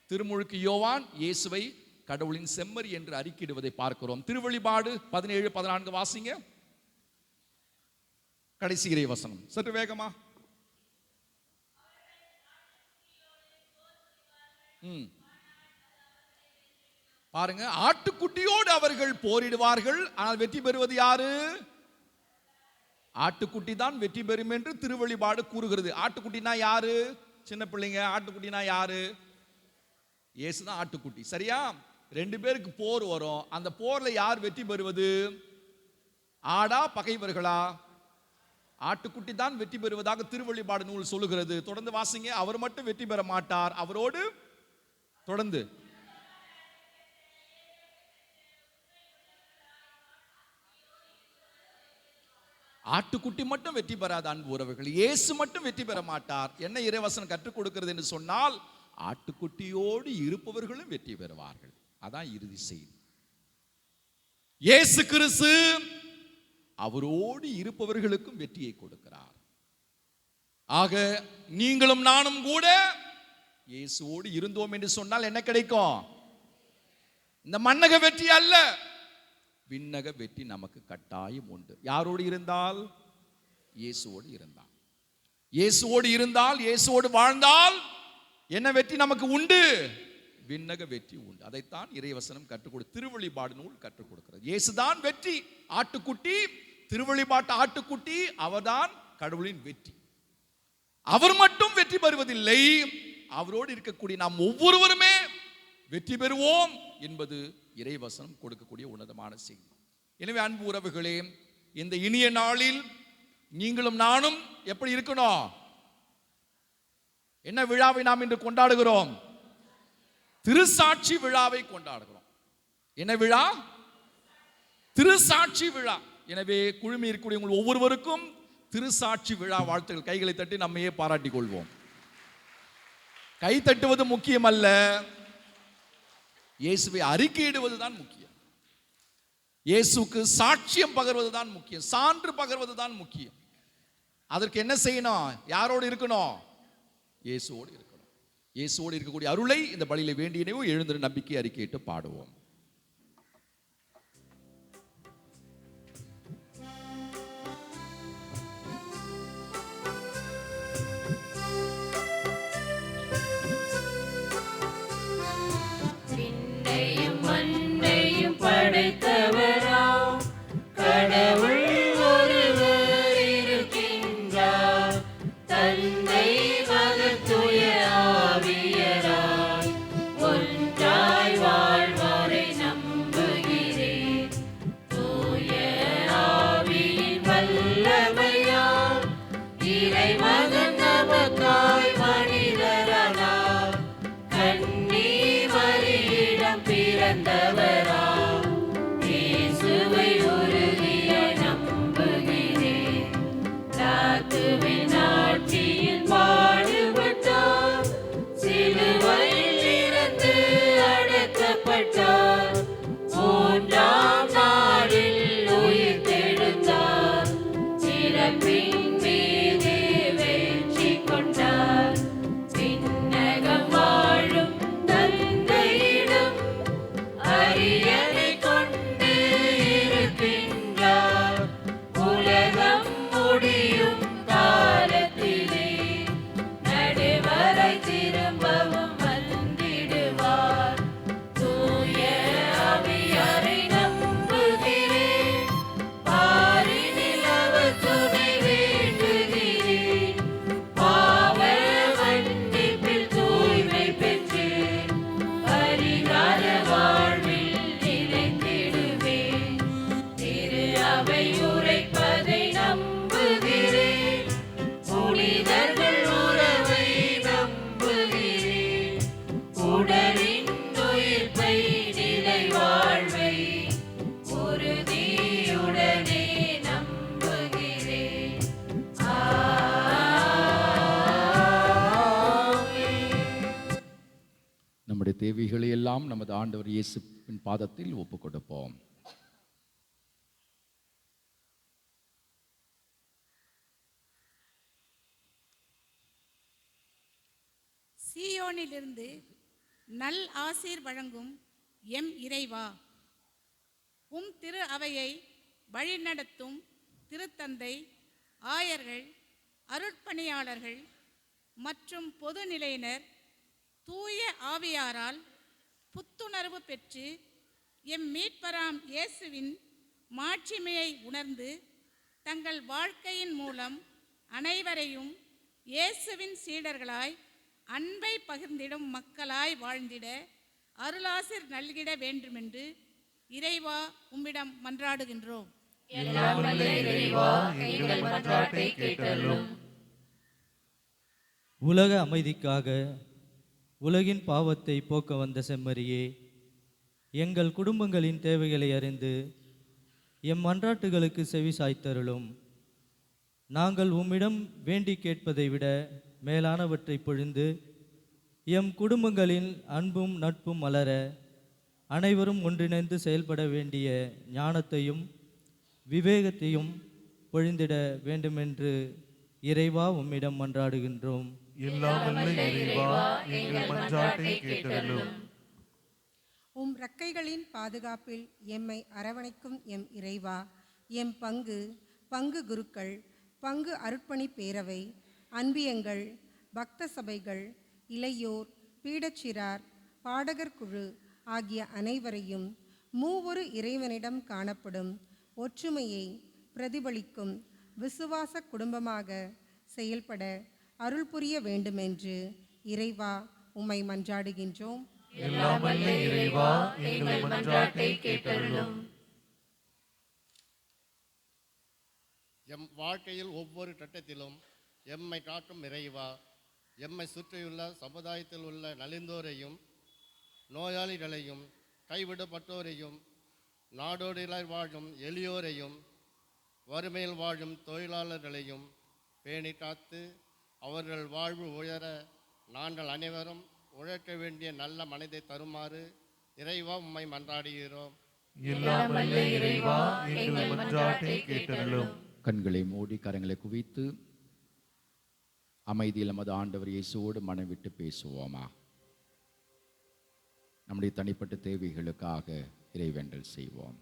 திருமுழுக்கு யோவான் இயேசுவை கடவுளின் செம்மறி என்று அறிக்கையிடுவதை பார்க்கிறோம். திருவழிபாடு 17:14 வாசிங்க. கடைசி இறை வசனம் சற்று வேகமா. பாருங்க, ஆட்டுக்குட்டியோடு அவர்கள் போரிடுவார்கள், ஆனால் வெற்றி பெறுவது யாரு? ஆட்டுக்குட்டி தான் வெற்றி பெறும் என்று திருவழிபாடு கூறுகிறது. ஆட்டுக்குட்டினா யாரு? சின்ன பிள்ளைங்க, ஆட்டுக்குட்டினா யாரு? இயேசுதான் ஆட்டுக்குட்டி, சரியா? ரெண்டு பேருக்கு போர் வரும். அந்த போர்ல யார் வெற்றி பெறுவது? ஆடா பகைவர்களா? ஆட்டுக்குட்டி தான் வெற்றி பெறுவதாக திருவழிபாடு நூல் சொல்லுகிறது. தொடர்ந்து வாசிங்க. அவர் மட்டும் வெற்றி பெற மாட்டார், அவரோடு தொடர்ந்து ஆட்டுக்குட்டி மட்டும் வெற்றி பெறாத அன்பு உறவுகள், இயேசு மட்டும் வெற்றி பெற மாட்டார். என்ன இறைவசனம் கற்றுக் கொடுக்கிறது என்று சொன்னால், ஆட்டுக்குட்டியோடு இருப்பவர்களும் வெற்றி பெறுவார்கள். அதான் இறுதி செய்தி. இயேசு கிறிஸ்து அவரோடு இருப்பவர்களுக்கும் வெற்றியை கொடுக்கிறார். ஆக நீங்களும் நானும் கூட இயேசுவோடு இருந்தோம் என்று சொன்னால் என்ன கிடைக்கும்? இந்த மண்ணக வெற்றி அல்ல, விண்ணக வெற்றி நமக்கு கட்டாயம் உண்டு. யாரோடு இருந்தால்? இயேசுவோடு இருந்தால். இயேசுவோடு இருந்தால், இயேசுவோடு வாழ்ந்தால் என்ன வெற்றி நமக்கு உண்டு? விண்ணக வெற்றி உண்டு. அதைத்தான் இறைவசனம் கற்றுக் கொடு, திருவழிபாடு நூல் கற்றுக் கொடுக்கிறது. இயேசுதான் வெற்றி ஆட்டுக்குட்டி, திருவழிபாட்டு ஆட்டுக்குட்டி. அவர்தான் கடவுளின் வெற்றி. அவர் மட்டும் வெற்றி பெறுவதில்லை, அவரோடு இருக்கக்கூடிய நாம் ஒவ்வொருவருமே வெற்றி பெறுவோம் என்பது இறைவசனம் கொடுக்கக்கூடிய உன்னதமான செய்தி. எனவே அன்பு உறவுகளே, இந்த இனிய நாளில் நீங்களும் நானும் எப்படி இருக்கணும்? என்ன விழாவை நாம் இன்று கொண்டாடுகிறோம்? திருசாட்சி விழாவை கொண்டாடுகிறோம். என்ன விழா? திருசாட்சி விழா. எனவே குழுமி இருக்கக்கூடிய உங்கள் ஒவ்வொருவருக்கும் திருசாட்சி விழா வாழ்த்துக்கள். கைகளை தட்டி நம்மையே பாராட்டிக் கொள்வோம். கை தட்டுவது முக்கியம் அல்ல, இயேசுவை அறிக்கையிடுவதுதான் முக்கியம். இயேசுக்கு சாட்சியம் பகர்வதுதான் முக்கியம், சான்று பகர்வதுதான் முக்கியம். அதற்கு என்ன செய்யணும்? யாரோடு இருக்கணும்? இயேசுவோடு இருக்கணும். இயேசுவோடு இருக்கக்கூடிய அருளை இந்த பலியில வேண்டியனவோ எழுந்திரு நம்பிக்கை அறிக்கையிட்டு பாடுவோம். தந்தை மகன் தூய ஆவியராய் ஒன்றாய் வாழ்வோரை நம்புகிறேன். தூய ஆவியின் வல்லமையால் இறைமகன் நமக்காய் மனிதரானார். கன்னி மரியிடம் பிறந்தவராம் இயேசுவை உறுதியாய் நம்புகிறேன். தாத்துவின் ஆட்சியில் பாடுபட்டார், சிலுவையில் இறந்து அடக்கப்பட்டார், மூன்றாம் நாளில் உயிர் தெழுந்தார், இறப்பின் மீது வெற்றி கொண்டார். விண்ணகம் வாழும் தந்தையிடம் அரியணை கொண்டு இருக்கின்றார். உலகம் முடியும் காலத்திலே நடுவரை திரும்பவும் வந்திடுவார். தூய ஆவியாரை நம்புகிறேன், பாரினில் அவர் துணை வேண்டுகிறேன். பாவ மன்னிப்பில் தூய்மை பெற்று பரிகார வாழ்வில் நிலைத்திடுவேன். திரு அவை உரைப்பதை நம்புகிறேன், புனிதர்கள் உறவை நம்புகிறேன். உடலின் உயிர்ப்பை நிலை வாழ்வை உறுதியுடனே நம்புகிறேன். நம்முடைய தேவைகளை எல்லாம் நமது ஆண்டவர் இயேசுவின் பாதத்தில் ஒப்புக் கொடுப்போம். சீயோனிலிருந்து நல் ஆசீர் வழங்கும் எம் இறைவா, உம் திரு அவையை வழிநடத்தும் திருத்தந்தை, ஆயர்கள், அருட்பணியாளர்கள் மற்றும் பொதுநிலையினர் தூய ஆவியாரால் புத்துணர்வு பெற்று எம் மீட்பராம் இயேசுவின் மாட்சிமையை உணர்ந்து தங்கள் வாழ்க்கையின் மூலம் அனைவரையும் இயேசுவின் சீடர்களாய் அன்பை பகிர்ந்திடும் மக்களாய் வாழ்ந்திட அருளாசிர் நல்கிட வேண்டுமென்று இறைவா உம்மிடம் மன்றாடுகின்றோம். எல்லாம் வல்ல இறைவா, எங்கள் மன்றாட்டை கேட்டருளும். உலக அமைதிக்காக உலகின் பாவத்தை போக்க வந்த செம்மறியே, எங்கள் குடும்பங்களின் தேவைகளை அறிந்து எம் மன்றாட்டுகளுக்கு செவி சாய்த்தருளும். நாங்கள் உம்மிடம் வேண்டி கேட்பதை விட மேலானவற்றை பொழிந்து எம் குடும்பங்களின் அன்பும் நட்பும் மலர அனைவரும் ஒன்றிணைந்து செயல்பட வேண்டிய ஞானத்தையும் விவேகத்தையும் பொழிந்திட வேண்டுமென்று இறைவா உம்மிடம் மன்றாடுகின்றோம். எல்லாம் வல்ல இறைவா, எங்கள் மன்றாட்டை கேட்டருளும். உம் இறக்கைகளின் பாதுகாப்பில் எம்மை அரவணைக்கும் எம் இறைவா, எம் பங்கு குருக்கள், பங்கு அருட்பணி பேரவை, அன்பியங்கள், பக்த சபைகள், இளையோர், பீடச்சிறார், பாடகர் குழு ஆகிய அனைவரையும் மூவொரு இறைவனிடம் காணப்படும் ஒற்றுமையை பிரதிபலிக்கும் விசுவாச குடும்பமாக செயல்பட அருள் புரிய வேண்டுமென்று இறைவா உம்மை மன்றாடுகின்றோம். எல்லாம் வல்ல இறைவா, எங்கள் மன்றாட்டை கேட்டருளும். எம் வாழ்க்கையில் ஒவ்வொரு கட்டத்திலும் எம்மை காக்கும் இறைவா, எம்மை சுற்றியுள்ள சமுதாயத்தில் உள்ள நலிந்தோரையும் நோயாளிகளையும் கைவிடப்பட்டோரையும் நாடோடிலாய் வாழும் எளியோரையும் வறுமையில் வாழும் தொழிலாளர்களையும் பேணி காத்து அவர்கள் வாழ்வு உயர நாங்கள் அனைவரும் உழைக்க வேண்டிய நல்ல மனதை தருமாறு இறைவா உம்மை மன்றாடுகிறோம். எல்லாம் வல்ல இறைவா, எங்கள் மன்றாட்டை கேட்டருளும். கண்களை மூடி கரங்களை குவித்து அமைதியில் நமது ஆண்டவர் இயேசுவோடு மனம் விட்டு பேசுவோமா. நம்முடைய தனிப்பட்ட தேவைகளுக்காக இறைவேண்டல் செய்வோம்.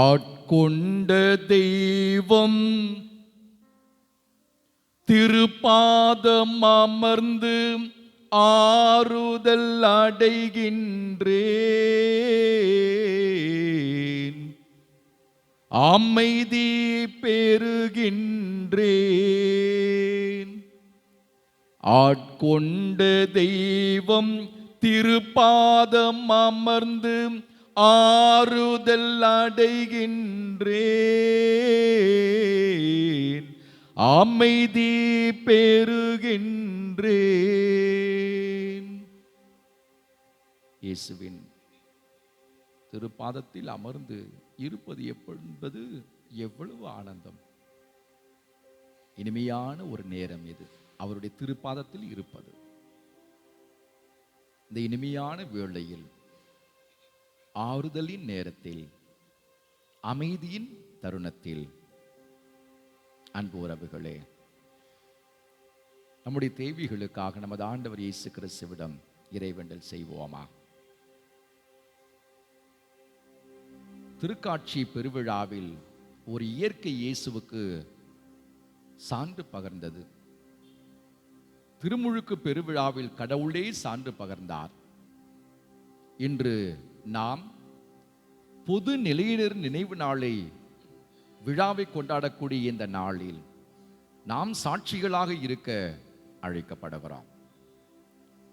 ஆட்கொண்ட தெய்வம் திருப்பாதம் அமர்ந்து ஆறுதல் அடைகின்றேன். அமைதி பெறுகின்றேன். ஆட்கொண்ட தெய்வம் திருப்பாதம் அமர்ந்து ஆறுதல் அடைகின்றேன். அமைதி பெறுகின்றேன். இயேசுவின் திருப்பாதத்தில் அமர்ந்து இருப்பது என்பது எவ்வளவு ஆனந்தம்! இனிமையான ஒரு நேரம் இது, அவருடைய திருப்பாதத்தில் இருப்பது. இந்த இனிமையான வேளையில், ஆறுதலின் நேரத்தில், அமைதியின் தருணத்தில், அன்பு உறவுகளே, நம்முடைய தேவைகளுக்காக நமது ஆண்டவர் இயேசு கிறிஸ்துவிடம் இறைவேண்டல் செய்வோமா? திருக்காட்சி பெருவிழாவில் ஒரு இயற்கை இயேசுவுக்கு சான்று பகர்ந்தது. திருமுழுக்கு பெருவிழாவில் கடவுளே சான்று பகர்ந்தார். இன்று நாம் பொது நிலையினர் நினைவு நாளை விழாவை கொண்டாடக்கூடிய இந்த நாளில் நாம் சாட்சிகளாக இருக்க அழைக்கப்படுகிறோம்.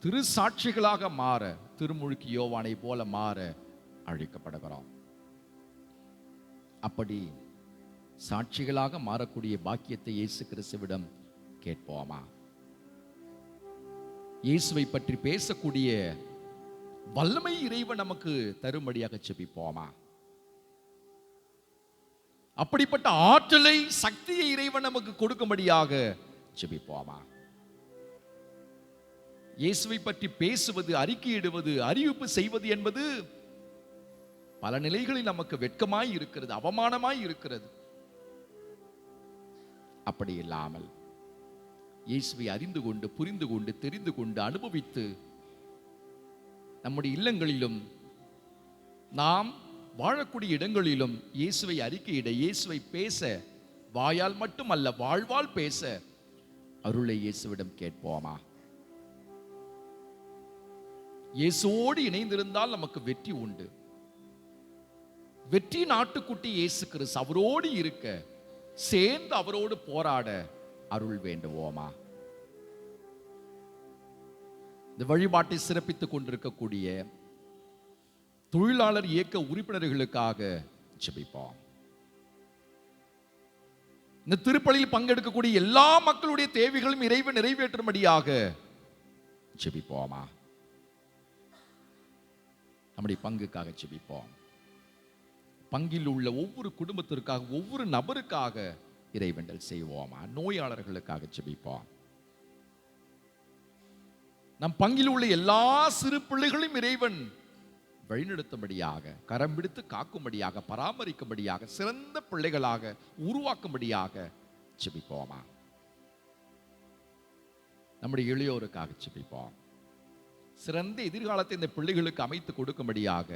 திரு சாட்சிகளாக மாற, திருமுழுக்கு யோவானை போல மாற அழைக்கப்படுகிறோம். அப்படி சாட்சிகளாக மாறக்கூடிய பாக்கியத்தை இயேசு கிறிஸ்துவிடம் கேட்போமா? இயேசுவை பற்றி பேசக்கூடிய வல்லமை இறைவன் நமக்கு தரும்படியாக ஜெபிப்போமா? அப்படிப்பட்ட ஆற்றலை, சக்தியை இறைவன் நமக்கு கொடுக்கும்படியாக ஜெபிப்போமா? இயேசுவை பற்றி பேசுவது, அறிக்கையிடுவது, அறிவிப்பு செய்வது என்பது பல நிலைகளில் நமக்கு வெட்கமாய் இருக்கிறது, அவமானமாய் இருக்கிறது. அப்படி இல்லாமல் இயேசுவை அறிந்து கொண்டு, புரிந்து கொண்டு, தெரிந்து கொண்டு, அனுபவித்து நம்முடைய இல்லங்களிலும் நாம் வாழக்கூடிய இடங்களிலும் இயேசுவை அறிக்கையிட, இயேசுவை பேச, வாயால் மட்டுமல்ல வாழ்வால் பேச அருளை இயேசுவிடம் கேட்போமா? இயேசுவோடு இணைந்திருந்தால் நமக்கு வெற்றி உண்டு. வெற்றி நாட்டுக்குட்டி இயேசு கிறிஸ்து, அவரோடு இருக்க, சேர்ந்து அவரோடு போராட அருள் வேண்டுவோமா? இந்த வழிபாட்டை சிறப்பித்துக் கொண்டிருக்கக்கூடிய தொழிலாளர் இயக்க உறுப்பினர்களுக்காக ஜெபிப்போம். இந்த திருப்பலியில் பங்கெடுக்கக்கூடிய எல்லா மக்களுடைய தேவைகளும் இறைவன் நிறைவேற்றும்படியாக ஜெபிப்போமா? நம்முடைய பங்குக்காக ஜெபிப்போம். பங்கில் உள்ள ஒவ்வொரு குடும்பத்திற்காக, ஒவ்வொரு நபருக்காக இறைவேண்டல் செய்வோமா? நோயாளர்களுக்காக ஜெபிப்போம். நம் பங்கில் உள்ள எல்லா சிறு பிள்ளைகளும் இறைவன் வழிநடத்தும்படியாக, கரம் பிடித்து காக்கும்படியாக, பராமரிக்கும்படியாக, சிறந்த பிள்ளைகளாக உருவாக்கும்படியாக ஜெபிப்போமா? நம்முடைய இளையோருக்காக ஜெபிப்போம். சிறந்த எதிர்காலத்தை இந்த பிள்ளைகளுக்கு அமைத்து கொடுக்கும்படியாக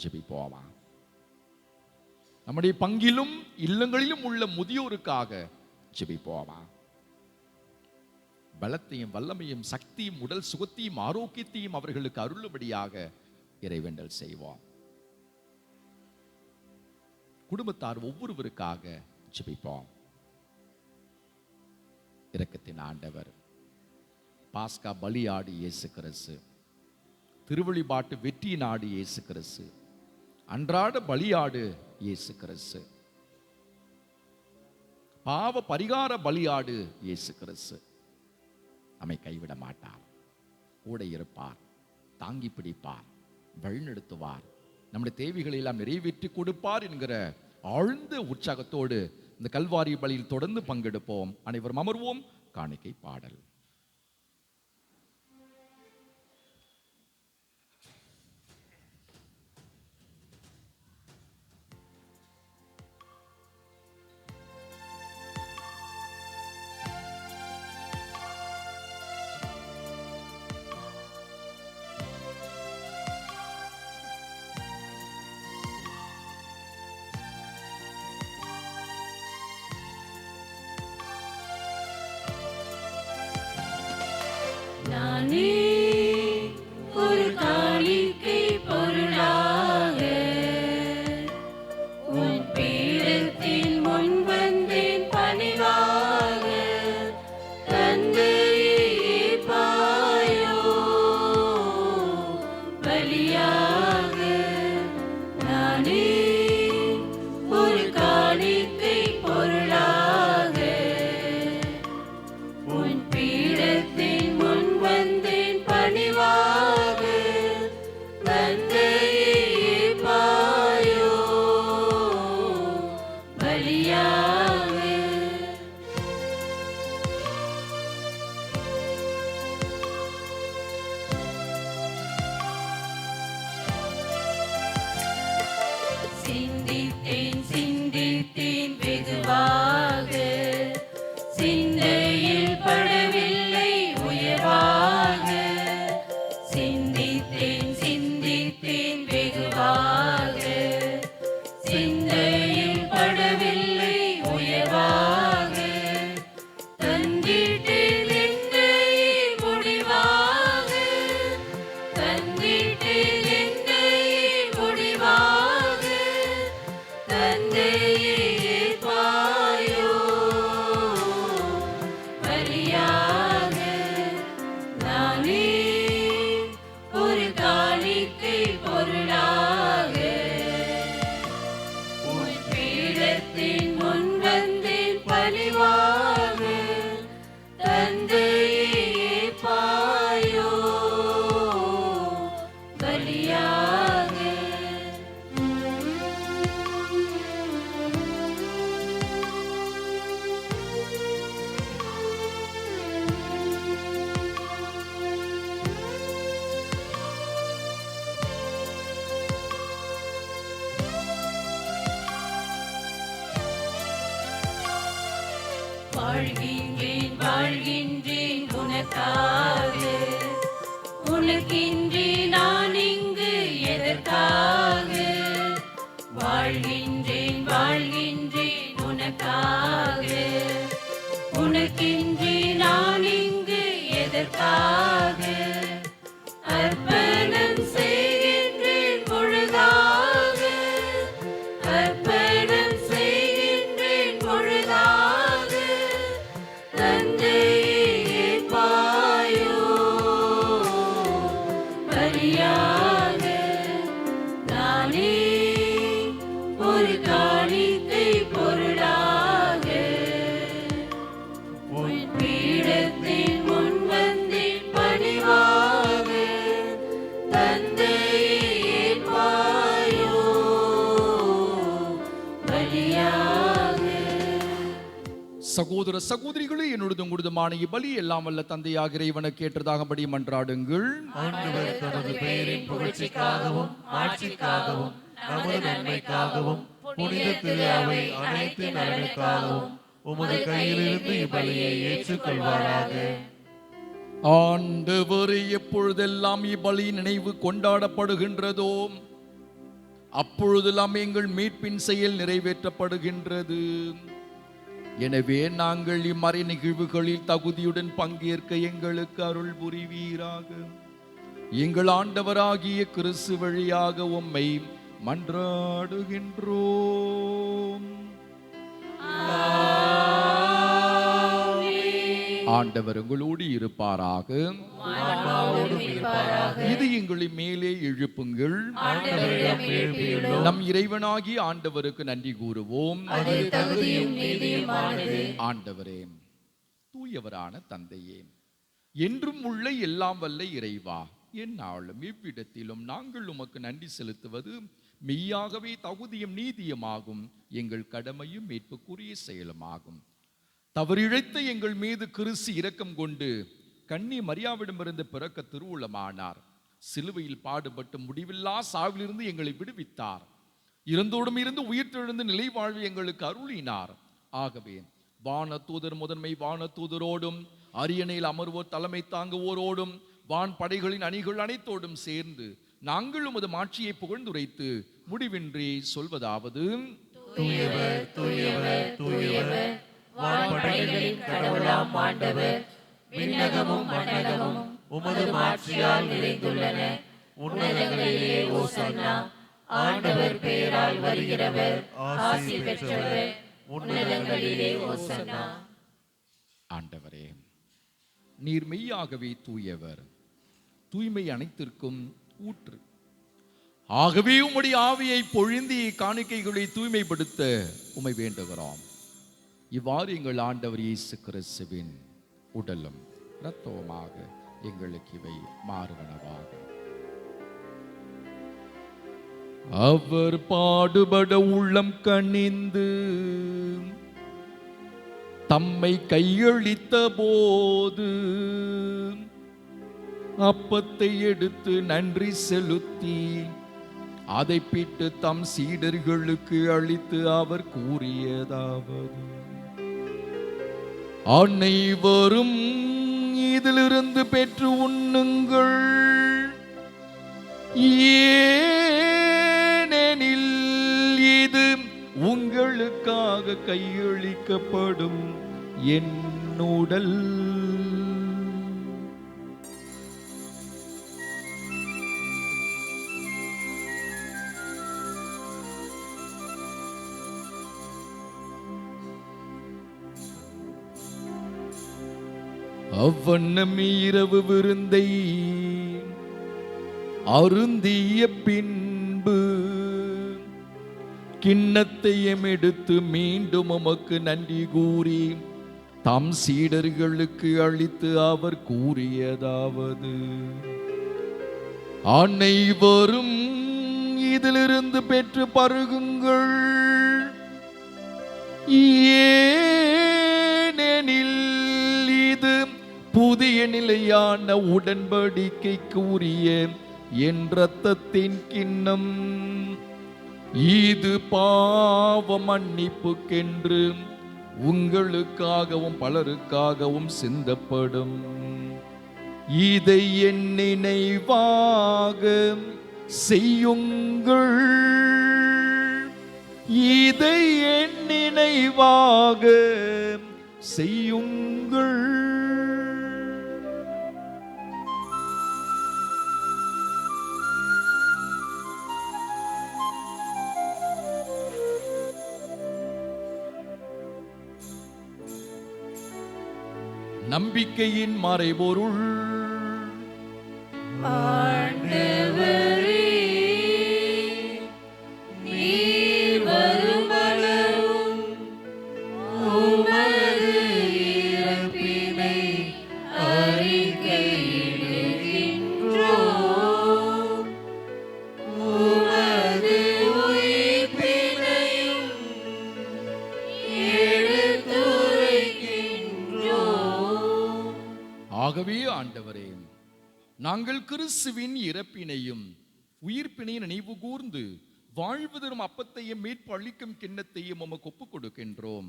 ஜெபிப்போமா? நம்முடைய பங்கிலும் இல்லங்களிலும் உள்ள முதியோருக்காக ஜெபிப்போமா? பலத்தையும், வல்லமையும், சக்தியும், உடல் சுகத்தையும், ஆரோக்கியத்தையும் அவர்களுக்கு அருளும்படியாக இறைவேண்டல் செய்வோம். குடும்பத்தார் ஒவ்வொருவருக்காக ஜெபிப்போம். இரக்கத்தின் ஆண்டவர், பாஸ்கா பலியாடு இயேசு கிறிஸ்து, திருவழிபாட்டு வெற்றி நாடு இயேசு கிறிஸ்து, அன்றாட பலியாடு இயேசு கிறிஸ்து, பாவ பரிகார பலியாடு இயேசு கிறிஸ்து நம்மை கைவிட மாட்டார். கூட இருப்பார், தாங்கி பிடிப்பார், வழிநடத்துவார், நம்முடைய தேவைகளை எல்லாம் நிறைவேற்றி கொடுப்பார் என்கிற ஆழ்ந்த உற்சாகத்தோடு இந்த கல்வாரி பலியில் தொடர்ந்து பங்கெடுப்போம். அனைவரும் அமர்வோம். காணிக்கை பாடல். நானே ஒரு காணிக்கை பொருளாக உன் பேரை தந்தையே பாயோ பலியாக. வாழ்கின்றேன் வாழ்கின்றேன் உனக்காக, உனக்கின்றி நான் இங்கு எதற்காக. வாழ்கின்றேன் வாழ்கின்றேன் உனக்காக, உனக்கின்றி நான் இங்கு எதற்காக. அர்ப்பணம் செய்கின்றேன் முழுதாக, அர்ப்பணம் செய்கின்றேன் முழுதாக. தந்தையே பாயோ பலியாக. நானே ஒரு காணிக்கை பொருளாக உன் பீடத்தின் முன் வந்தேன் பணிவாக. தந்தையே பாயோ பலியாக. சகோதர சகோதரிகளே, என்னுடைய உங்களுதுமான இப்பலி எல்லாம் வல்ல தந்தையாக இறைவனுக்கு ஏற்றதாகபடி மன்றாடுங்கள். ஆண்டவர் தமது பெயரின் புகழ்ச்சிக்காகவும் ஆட்சிக்காகவும் நமது நன்மைக்காகவும் புனித திரு அவை அனைத்து நலனுக்காகவும் உமது கையிலிருந்து இப்பலியை ஏற்றுக்கொள்வாராக. ஆண்டவரே, எப்பொழுதெல்லாம் இப்பலி நினைவு கொண்டாடப்படுகின்றதோ அப்பொழுதெல்லாம் எங்கள் மீட்பின் செயல் நிறைவேற்றப்படுகின்றது. எனவே நாங்கள் இம்மறை நிகழ்வுகளில் தகுதியுடன் பங்கேற்க எங்களுக்கு அருள் புரிவீராக. எங்கள் ஆண்டவராகிய கிறிஸ்து வழியாக உம்மை மன்றாடுகின்றோம். ஆண்டவர் உங்களோடு இருப்பாராக. இது எங்களை மேலே எழுப்புங்கள். நம் இறைவனாகி ஆண்டவருக்கு நன்றி கூறுவோம். ஆண்டவரே, தூயவரான தந்தையே, என்றும் உள்ள எல்லாம் வல்ல இறைவா, எந்நாளும் இவ்விடத்திலும் நாங்கள் உமக்கு நன்றி செலுத்துவது மெய்யாகவே தகுதியும் நீதியுமாகும், எங்கள் கடமையும் மீட்புக்குரிய செயலுமாகும். தவறிழைத்த எங்கள் மீது கிறிஸ்து இரக்கம் கொண்டு கன்னி மரியாவிடமிருந்து பிறக்க திருவுளமானார். சிலுவையில் பாடுபட்டு முடிவில்லா சாவிலிருந்து எங்களை விடுவித்தார். இறந்தோடும் இருந்து உயிர்த்தெழுந்து நிலை வாழ்வு எங்களுக்கு அருளினார். ஆகவே வானதூதர் முதன்மை வானதூதரோடும் அரியணையில் அமர்வோர் தலைமை தாங்குவோரோடும் வான் படைகளின் அணிகள் அனைத்தோடும் சேர்ந்து நாங்கள் உமது மாட்சியை புகழ்ந்துரைத்து முடிவின்றி சொல்வதாவது: தூயவர் தூயவர் தூயவர், வான்படைகளின் கடவுளாம் ஆண்டவர், விண்ணகமும் மண்ணகமும் உமது மாட்சியால் நிறைந்துள்ளன. உன்னதங்களிலே ஓசன்னா. ஆண்டவர் பெயரால் வருகிறவர் ஆசி பெற்றவர். உன்னதங்களிலே ஓசன்னா. ஆண்டவரே, நீர் மெய்யாகவே தூயவர், தூய்மை அனைத்திற்கும் ஊற்று. ஆகவே உம்முடைய ஆவியை பொழிந்தி காணிக்கைகளை தூய்மைப்படுத்த உம்மை வேண்டுகிறோம். இவ்வாறு எங்கள் ஆண்டவர் இயேசு கிறிஸ்துவின் உடலும் இரத்தவுமாக எங்களுக்கு இவை மாறுவனவாக. அவர் பாடுபட உள்ளம் கனிந்து தம்மை கையளித்த போது அப்பத்தை எடுத்து நன்றி செலுத்தி அதை பிட்டு தம் சீடர்களுக்கு அளித்து அவர் கூறியதாவது: அனைவரும் இதிலிருந்து பெற்று உண்ணுங்கள், ஏனெனில் இது உங்களுக்காக கையளிக்கப்படும் என் உடல். அவ்வண்ணம் இரவு விருந்தை அருந்திய பின்பு கிண்ணத்தையும் எடுத்து மீண்டும் உமக்கு நன்றி கூறி தம் சீடர்களுக்கு அளித்து அவர் கூறியதாவது, அனைவரும் இதிலிருந்து பெற்று பருகுங்கள், ஏனெனில் இது புதிய நிலையான உடன்படிக்கைக்கு உரிய என் இரத்தத்தின் கிண்ணம். இது பாவ மன்னிப்புக்கென்று உங்களுக்காகவும் பலருக்காகவும் சிந்தப்படும். இதை என் நினைவாக செய்யுங்கள். இதை என் நினைவாக செய்யுங்கள். நம்பிக்கையின் மறைபொருள். ஆண்டவரே, நீர் வருமளவும் உமது இறப்பினை அறிக்கையிடுகின்றோம், உமது உயிர்ப்பினையும் எடுத்துரைக்கின்றோம். ஆகவே ஆண்டவரே, நாங்கள் கிறிஸ்துவின் இறப்பினையும் உயிர்ப்பினையும் நினைவு கூர்ந்து வாழ்வு தரும் அப்பத்தையும் மீட்பு அளிக்கும் கிண்ணத்தையும் உமக்கு ஒப்புக் கொடுக்கின்றோம்.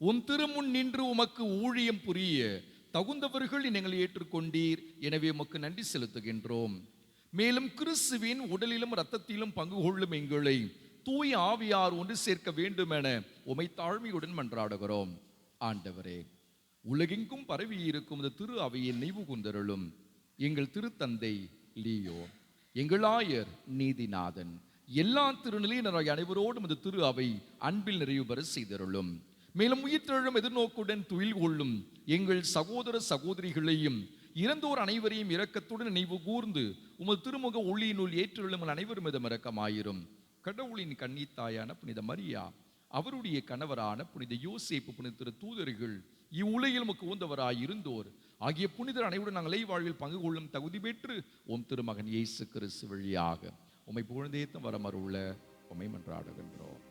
உம் திருமுன் நின்று உமக்கு ஊழியம் புரிய தகுந்தவர்கள் நீங்கள் ஏற்றுக்கொண்டீர். எனவே உமக்கு நன்றி செலுத்துகின்றோம். மேலும் கிறிஸ்துவின் உடலிலும் இரத்தத்திலும் பங்கு கொள்ளும் எங்களை தூய ஆவியார் ஒன்று சேர்க்க வேண்டும் என உமை தாழ்மையுடன் மன்றாடுகிறோம். ஆண்டவரே, உலகெங்கும் பரவி இருக்கும் இந்த திரு அவையை நினைவு கூர்ந்தருளும். எங்கள் திருத்தந்தை லியோ, எங்கள் ஆயர் நீதிநாதன், எல்லா திருநிலையினராய் அனைவரோடும் இந்த திரு அவை அன்பில் நிறைவு பெற செய்தருளும். மேலும் உயிர்த்தெழும் எதிர்நோக்குடன் துயில் கொள்ளும் எங்கள் சகோதர சகோதரிகளையும் இறந்தோர் அனைவரையும் இரக்கத்துடன் நினைவு கூர்ந்து உமது திருமுக ஒளியினுள் ஏற்றெழும் அனைவரும் மீதும் இரக்கமாயிரும். கடவுளின் கன்னித்தாயான புனித மரியா, அவருடைய கணவரான புனித யோசேப்பு, புனித திரு தூதர்கள், இவ்வுலகில் நமக்கு உந்தவராய் இருந்தோர் ஆகிய புனிதர் அனைவரும் நாங்கள் வாழ்வில் பங்கு கொள்ளும் தகுதி பெற்று உம் திருமகன் இயேசு கிறிஸ்து வழியாக உம்மை புகழ்ந்தேத்த வரமருள உம்மை மன்றாடுகின்றோம்.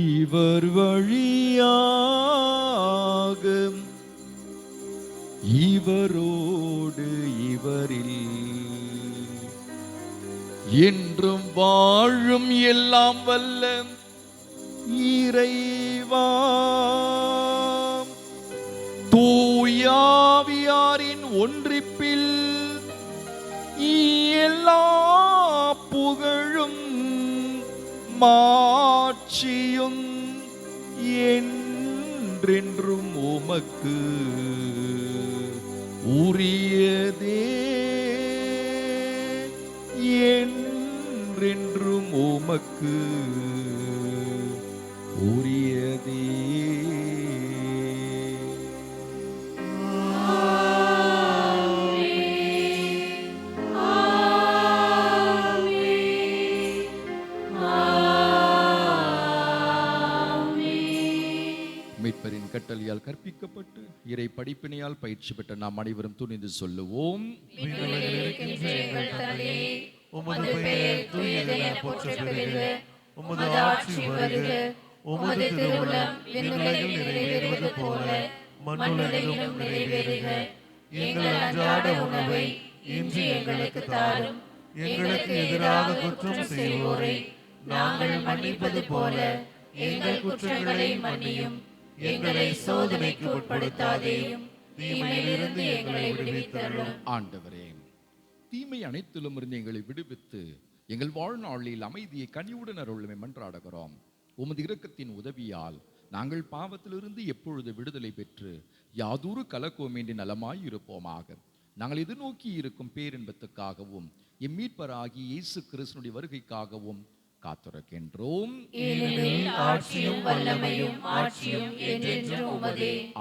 இவர் வழியாக இவரோடு இவரில் என்றும் வாழும் எல்லாம் வல்ல இறைவா, தூயாவியாரின் ஒன்றிப்பில் எல்லா புகழும் மாட்சியும் என்றென்றும் உமக்கு உரியதே, என்றென்றும் உமக்கு உரியதே. மீட்பரின் கட்டளையால் கற்பிக்கப்பட்டு இறை படிப்பினையால் பயிற்சி பெற்ற நாம் அனைவரும் துணிந்து சொல்லுவோம். உமது பெயர் தூயதென போற்றப் பெறுக. உமது ஆட்சி வருக. உமது திருவுளம் விண்ணுலகில் நிறைவேறுவது போல மண்ணுலகிலும் நிறைவேறுக. எங்கள் அன்றாட உணவை இன்று எங்களுக்கு தாரும். எங்களுக்கு எதிராக குற்றம் செய்வோரை நாங்கள் மன்னிப்பது போல எங்கள் குற்றங்களை மன்னியும். எங்களை சோதனைக்கு உட்படுத்தாதேயும், தீமையிலிருந்து எங்களை விடுவித்தருளும். ஆண்டவரே, தீமை அனைத்திலும் இருந்து எங்களை விடுவித்து எங்கள் வாழ்நாளில் அமைதியை கனிவுடன் அருளுமை மன்றாடுகிறோம். உமது இரக்கத்தின் உதவியால் நாங்கள் பாவத்திலிருந்து எப்பொழுது விடுதலை பெற்று யாதொரு கலக்கோமின்றி நலமாய் இருப்போமாக. நாங்கள் எதிர்நோக்கி இருக்கும் பேரின்பத்துக்காகவும் எம் மீட்பராகி இயேசு கிறிஸ்துவின் வருகைக்காகவும் காத்திருக்கின்றோம்.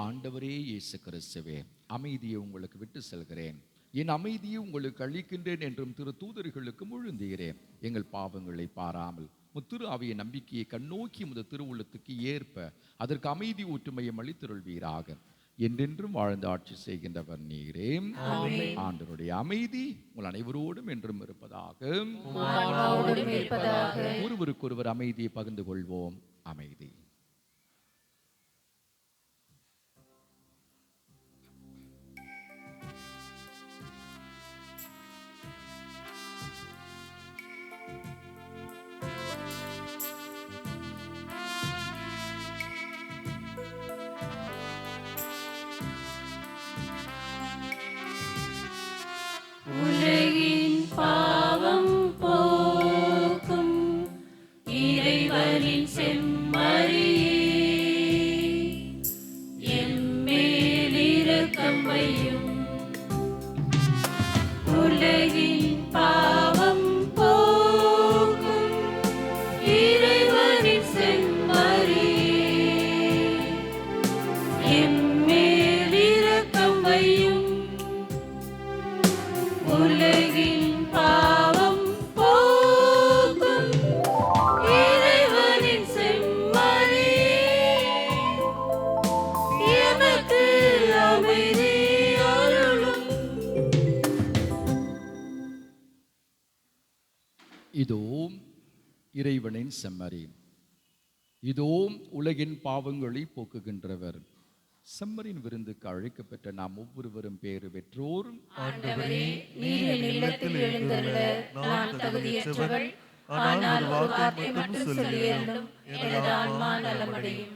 ஆண்டவரே இயேசு கிறிஸ்துவே, அமைதியை உங்களுக்கு விட்டு செல்கிறேன், என் அமைதியை உங்களுக்கு அளிக்கின்றேன் என்றும் திரு தூதர்களுக்கு முழுந்தீரே. எங்கள் பாவங்களை பாராமல் திரு ஆவிய நம்பிக்கையை கண்ணோக்கி திருவுள்ளத்துக்கு ஏற்ப அதற்கு அமைதி ஒற்றுமையும் அளித்தருள்வீராக. என்றென்றும் வாழ்ந்து ஆட்சி செய்கின்றவர் நீரே. ஆண்டவருடைய அமைதி உங்கள் அனைவரோடும் என்றும் இருப்பதாக. ஒருவருக்கொருவர் அமைதியை பகிர்ந்து கொள்வோம். அமைதி. உலகின் பாவம் போக்கும் இறைவனின் செம்மறியே, எம்மேல் இரக்கம் வையும். உலகின் பாவம் போக்கும் இறைவனின் செம்மறியே, எம்மேல் இரக்கம் வையும். உலகின் பாவம் போக்கும் இறைவனின் செம்மறியே, எமக்கு அமைதி அருளும். இதோ இறைவனின் செம்மறி, இதோ உலகின் பாவங்களை போக்குகின்றவர். செம்மறின் விருந்துக்கு அழைக்கப்பட்ட நாம் ஒவ்வொருவரும் பேறு பெற்றோர். ஆண்டவரே, நீர் என் இல்லத்தில் எழுந்தருள நான் தகுதியற்றவள். ஆனால் ஒரு வார்த்தை மட்டும் சொல்லியருளும், எனது ஆன்மா நலமடையும்.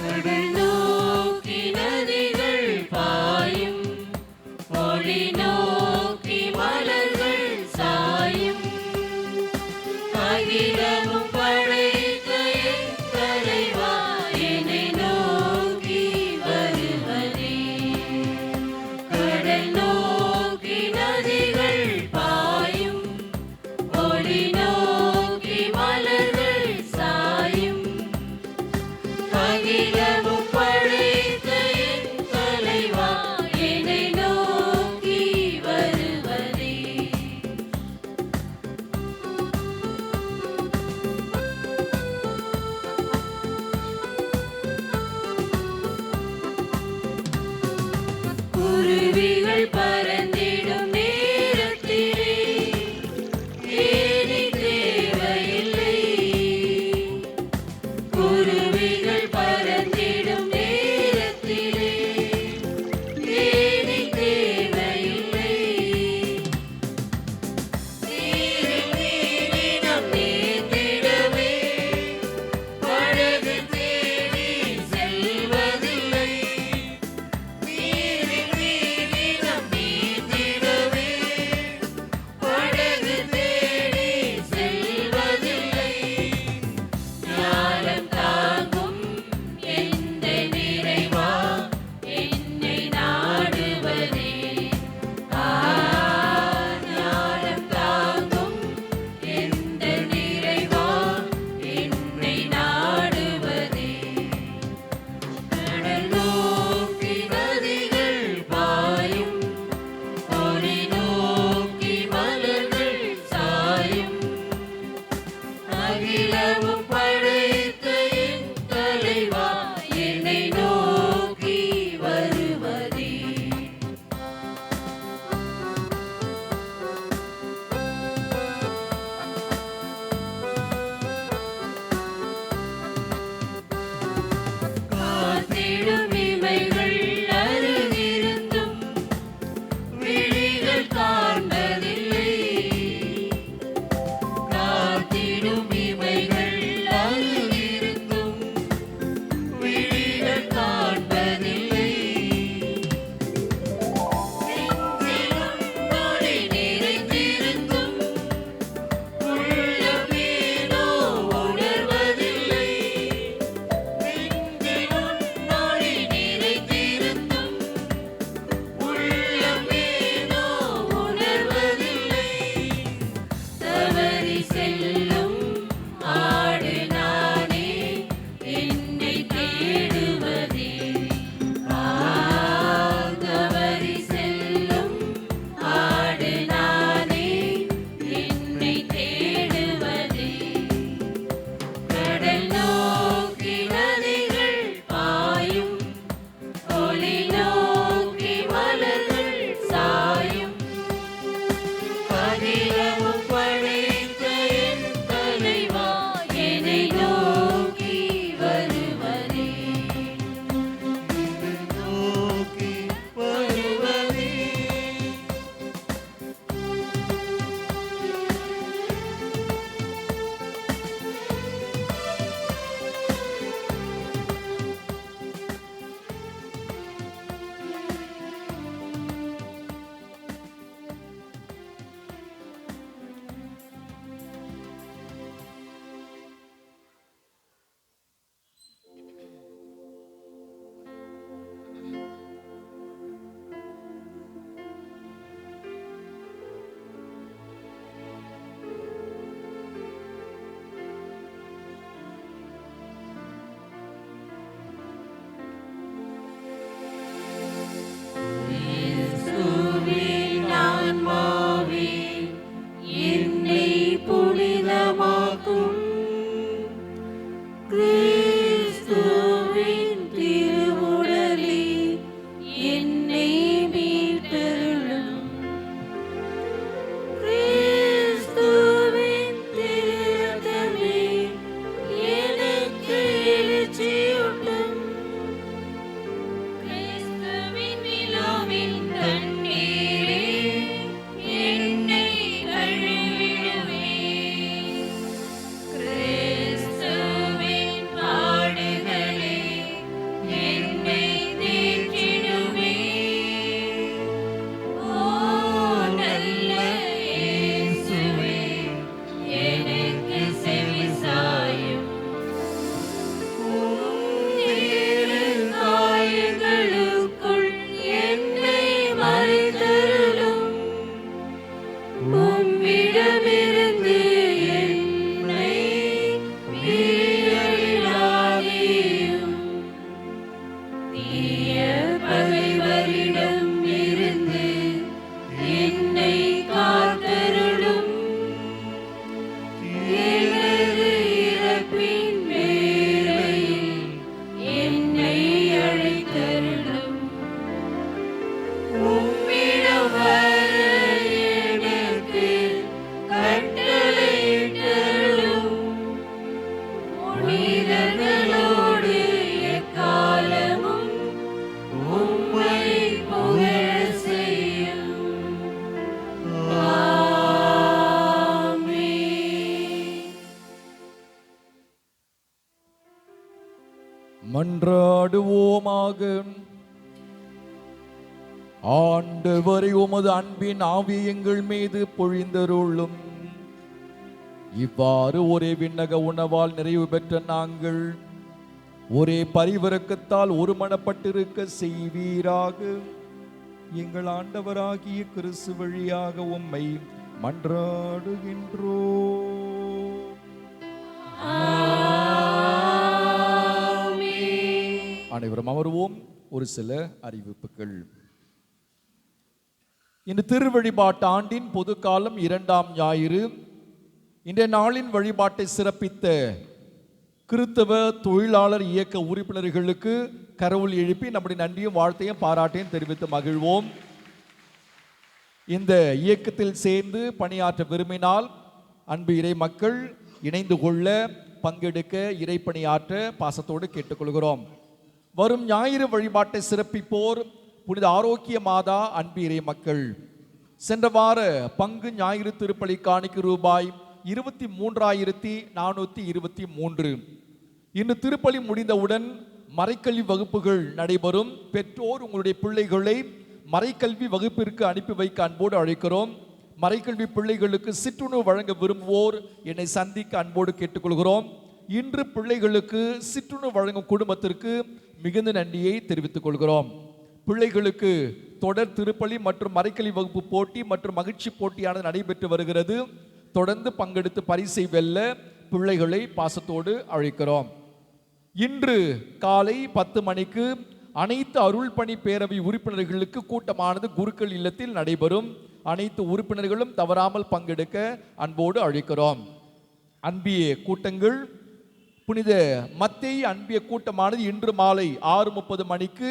கடல் நோக்கி நதிகள் பாயும், ஒளி நோக்கி மலர்கள் சாயும். அகிலமும் படைத்த என் தலைவா, என்னை நோக்கி வருவதே. கடல் நோக்கி நதிகள் பாயும், ஒளி நோக்கி மலர்கள் சாயும். அகிலமும் படைத்த என் தலைவா, என்னை நோக்கி வருவதே. குருவிகள் பறந்திடும் நேரத்திலே ஏணி தேவையில்லை. குருவிகள் பறந்திடும் நேரத்திலே ஏணி தேவையில்லை. நீரில் நீரினம் நீந்திடவே படகு தேடி செல்வதில்லை. நீரில் நீரினம் நீந்திடவே படகு தேடி செல்வதில்லை. ஞானம் தாங்கும் எந்த நிறைவா, என்னை நாடுவதே. ஞானம் தாங்கும் எந்த நிறைவா, என்னை நாடுவதே. கடல் நோக்கி நதிகள் பாயும், ஒளி நோக்கி மலர்கள் சாயும். அகிலமும் படைத்த என் தலைவா, என்னை நோக்கி வருவதே. காத்திடும் இமைகள் அருகிருந்தும் விழிகள் காண்பதில்லை. காத்திடும் இமைகள் அருகிருந்தும் தேடுவதே தவறி செல்லும் ஆடு நானே என்னை தேடுவதே கடல் நோக்கி நதிகள் பாயும் ஒளி நோக்கி மலர்கள் சாயும் பதிலமும் படைத்த என் தலைவா என்னை நோக்கி வருவதே நோக்கி வருவதே கிறிஸ்துவின் ஆன்மாவே என்னை புனிதமாக்கும் கிறிஸ்துவின் திருவுடலே என்னை மீட்டருளும் கிறிஸ்துவின் திருரத்தமே எனக்கு எழுச்சியூட்டும் கிறிஸ்துவின் விழாவின் தண்ணீரே என்னை கழுவிடுவே கிறிஸ்துவின் பாடுகளே என்னை தேற்றிடுவே ஓ நல்ல இயேசுவே எனக்கு செவிசாயும் காயங்களுக்குள் என்னை மறைத்தருளும் உம்மிடமிருந்து என்னை பிரியாதேயும் தீய பகைவரிடம் இருந்து என்னை காத்தருளும் எனது இறப்பின் வேளையில் என்னை அழைத்தருளும் உம்மிடம் வர எனக்கு கட்டளையிட்டருளும் புனிதர்களோடு எக்காலமும் உம்மை புகழச் செய்யும் ஆமென். மன்றாடுவோமாக. ஆண்டவரை உமது அன்பின் ஆவி எங்கள் மீது பொழிந்தருளும். இவ்வாறு ஒரே விண்ணக உணவால் நிறைவு பெற்ற நாங்கள் ஒரே பரிவிரக்கத்தால் ஒருமனப்பட்டிருக்க செய்வீராக. எங்கள் ஆண்டவராகிய கிறிஸ்து வழியாக உம்மை மன்றாடுகின்றோம். அனைவரும் அமர்வோம். ஒரு சில அறிவிப்புகள். இந்த திருவழிபாட்டு ஆண்டின் பொது காலம் 2ஆம் ஞாயிறு. இன்றைய நாளின் வழிபாட்டை சிறப்பித்த கிறித்தவ தொழிலாளர் இயக்க உறுப்பினர்களுக்கு கரவொலி எழுப்பி நம்முடைய நன்றியும் வாழ்த்தையும் பாராட்டையும் தெரிவித்து மகிழ்வோம். இந்த இயக்கத்தில் சேர்ந்து பணியாற்ற விரும்பினால் அன்பு இறை மக்கள் இணைந்து கொள்ள, பங்கெடுக்க, இறைப்பணியாற்ற பாசத்தோடு கேட்டுக்கொள்கிறோம். வரும் ஞாயிறு வழிபாட்டை சிறப்பிப்போர் புனித ஆரோக்கிய மாதா அன்பு இறை மக்கள். சென்ற வார பங்கு ஞாயிறு திருப்பலி காணிக்கு ரூபாய் 23,423. இன்று திருப்பலி முடிந்தவுடன் மறைக்கல்வி வகுப்புகள் நடைபெறும். பெற்றோர் உங்களுடைய பிள்ளைகளை மறைக்கல்வி வகுப்பிற்கு அனுப்பி வைக்க அன்போடு அழைக்கிறோம். மறைக்கல்வி பிள்ளைகளுக்கு சிற்றுணவு வழங்க விரும்புவோர் என்னை சந்திக்க அன்போடு கேட்டுக்கொள்கிறோம். இன்று பிள்ளைகளுக்கு சிற்றுணவு வழங்கும் குடும்பத்திற்கு மிகுந்த நன்றியை தெரிவித்துக் கொள்கிறோம். பிள்ளைகளுக்கு தொடர் திருப்பலி மற்றும் மறைக்கல்வி வகுப்பு போட்டி மற்றும் மகிழ்ச்சி போட்டியானது நடைபெற்று வருகிறது. தொடர்ந்து பங்கெடுத்து பரிசை வெல்ல பிள்ளைகளை பாசத்தோடு அழைக்கிறோம். இன்று காலை 10 மணிக்கு அனைத்து அருள் பணி பேரவை உறுப்பினர்களுக்கு கூட்டமானது குருக்கள் இல்லத்தில் நடைபெறும். அனைத்து உறுப்பினர்களும் தவறாமல் பங்கெடுக்க அன்போடு அழைக்கிறோம். அன்பிய கூட்டங்கள், புனித மத்தேயு அன்பிய கூட்டமானது இன்று மாலை 6:30 மணிக்கு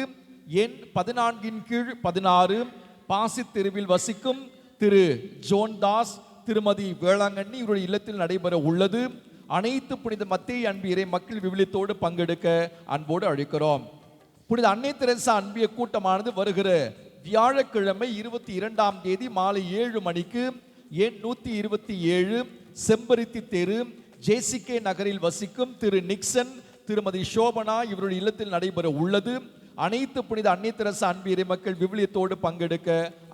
எண் 14/16 பாசி தெருவில் வசிக்கும் திரு ஜோன்தாஸ் திருமதி வேளாங்கண்ணி இவருடைய இல்லத்தில் நடைபெற உள்ளது. அனைத்து புனித மத்தேயு அன்பிய இறை மக்கள் விவிலியத்தோடு பங்கெடுக்க அன்போடு அழைக்கிறோம். புனித அன்னை தெரசா அன்பிய கூட்டமானது வருகிற வியாழக்கிழமை 22ஆம் தேதி மாலை 7 மணிக்கு எண் 127 செம்பருத்தி தெரு ஜேசிகே நகரில் வசிக்கும் திரு நிக்சன் திருமதி சோபனா இவருடைய இல்லத்தில் நடைபெற உள்ளது. அனைத்து புனித அன்னை தெரசா அன்பிய இறை மக்கள் விவிலியத்தோடு பங்கெடுக்க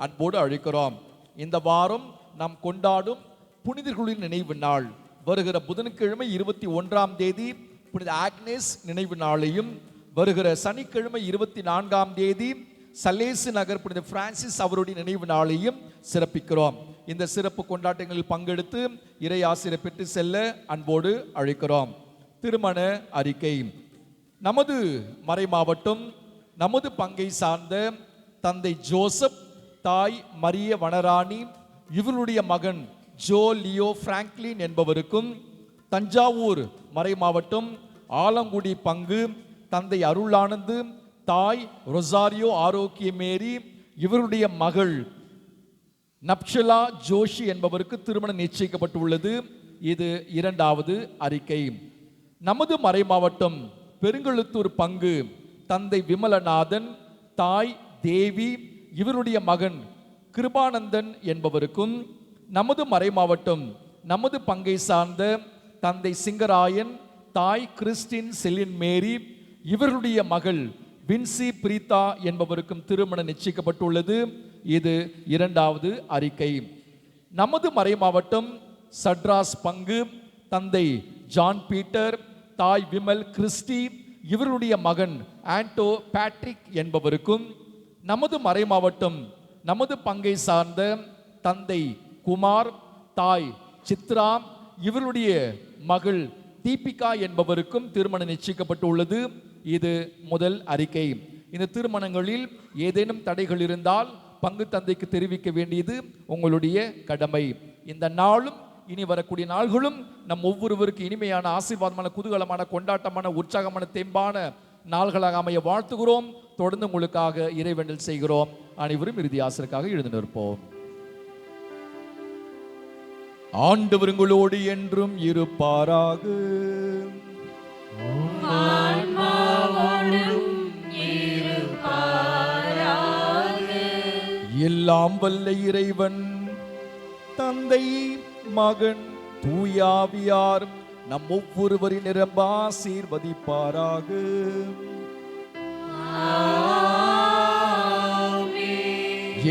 அன்போடு அழைக்கிறோம். இந்த வாரம் நாம் கொண்டாடும் புனிதர்களின் நினைவு நாள் வருகிற புதன்கிழமை 21ஆம் தேதி புனித ஆக்னேஸ் நினைவு நாளையும், வருகிற சனிக்கிழமை 24ஆம் தேதி சலேசு நகர் புனித பிரான்சிஸ் அவருடைய நினைவு நாளையும் சிறப்பிக்கிறோம். இந்த சிறப்பு கொண்டாட்டங்களில் பங்கெடுத்து இறை ஆசிரியர் பெற்று செல்ல அன்போடு அழைக்கிறோம். திருமண அறிக்கை. நமது மறை மாவட்டம் நமது பங்கை சார்ந்த தந்தை ஜோசப், தாய் மரிய வனராணி இவருடைய மகன் ஜோ லியோ பிராங்க்லின் என்பவருக்கும், தஞ்சாவூர் மறை மாவட்டம் ஆலங்குடி பங்கு தந்தை அருளானந்து, தாய் ரொசாரியோ ஆரோக்கிய மேரி இவருடைய மகள் நப்ஷலா ஜோஷி என்பவருக்கு திருமணம் நிச்சயிக்கப்பட்டுள்ளது. இது 2வது அறிக்கை. நமது மறை மாவட்டம் பெருங்கழுத்தூர் பங்கு தந்தை விமலநாதன், தாய் தேவி இவருடைய மகன் கிருபானந்தன் என்பவருக்கும், நமது மறை மாவட்டம் நமது பங்கை சார்ந்த தந்தை சிங்கராயன், தாய் கிறிஸ்டின் செலின் மேரி இவருடைய மகள் வின்சி பிரீதா என்பவருக்கும் திருமணம் நிச்சயிக்கப்பட்டுள்ளது. இது 2வது அறிக்கை. நமது மறை மாவட்டம் சட்ராஸ் பங்கு தந்தை ஜான் பீட்டர், தாய் விமல் கிறிஸ்டி இவருடைய மகன் ஆண்டோ பேட்ரிக் என்பவருக்கும், நமது மறை மாவட்டம் நமது பங்கை சார்ந்த தந்தை குமார், தாய் சித்ரா இவருடைய மகள் தீபிகா என்பவருக்கும் திருமணம் நிச்சயிக்கப்பட்டுள்ளது. இது முதல் அறிக்கை. இந்த திருமணங்களில் ஏதேனும் தடைகள் இருந்தால் பங்கு தந்தைக்கு தெரிவிக்க வேண்டியது உங்களுடைய கடமை. இந்த நாளும் இனி வரக்கூடிய நாள்களும் நம் ஒவ்வொருவருக்கு இனிமையான, ஆசீர்வாதமான, குதூகலமான, கொண்டாட்டமான, உற்சாகமான, தெம்பான நாள்களாக அமைய வாழ்த்துகிறோம். தொடர்ந்து உங்களுக்காக இறைவேண்டல் செய்கிறோம். அனைவரும் இறுதி ஆசிரியருக்காக எழுந்து நிற்போம். ஆண்டவர் உங்களோடு என்றும் இருப்பாராக. எல்லாம் வல்ல இறைவன் தந்தை, மகன், தூயாவியார் நம் ஒவ்வொருவரின் நிரம்ப ஆசீர்வதிப்பாராக.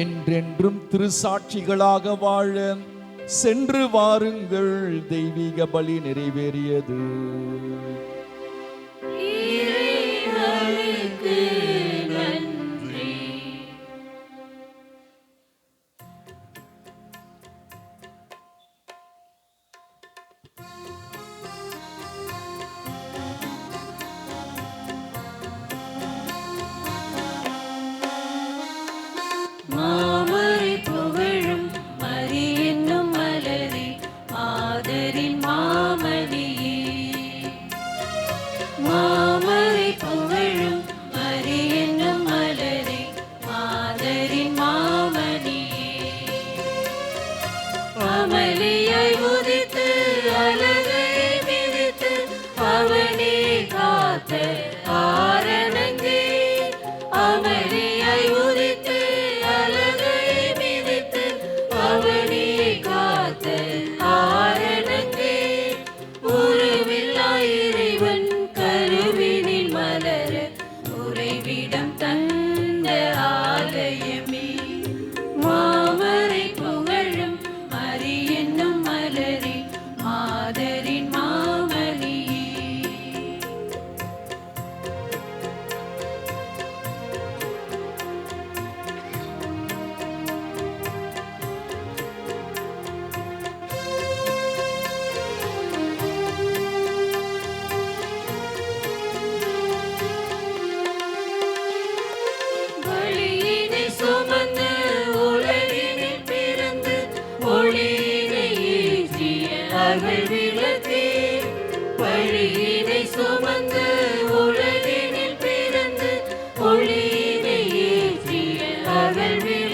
என்றென்றும் திருசாட்சிகளாக வாழ சென்று வாருங்கள். தெய்வீக பலி நிறைவேறியது. அகல் விளக்கே, வழியினை சுமந்து உலகினில் பிறந்து ஒளியினை ஏற்றிய அகல் விளக்கே,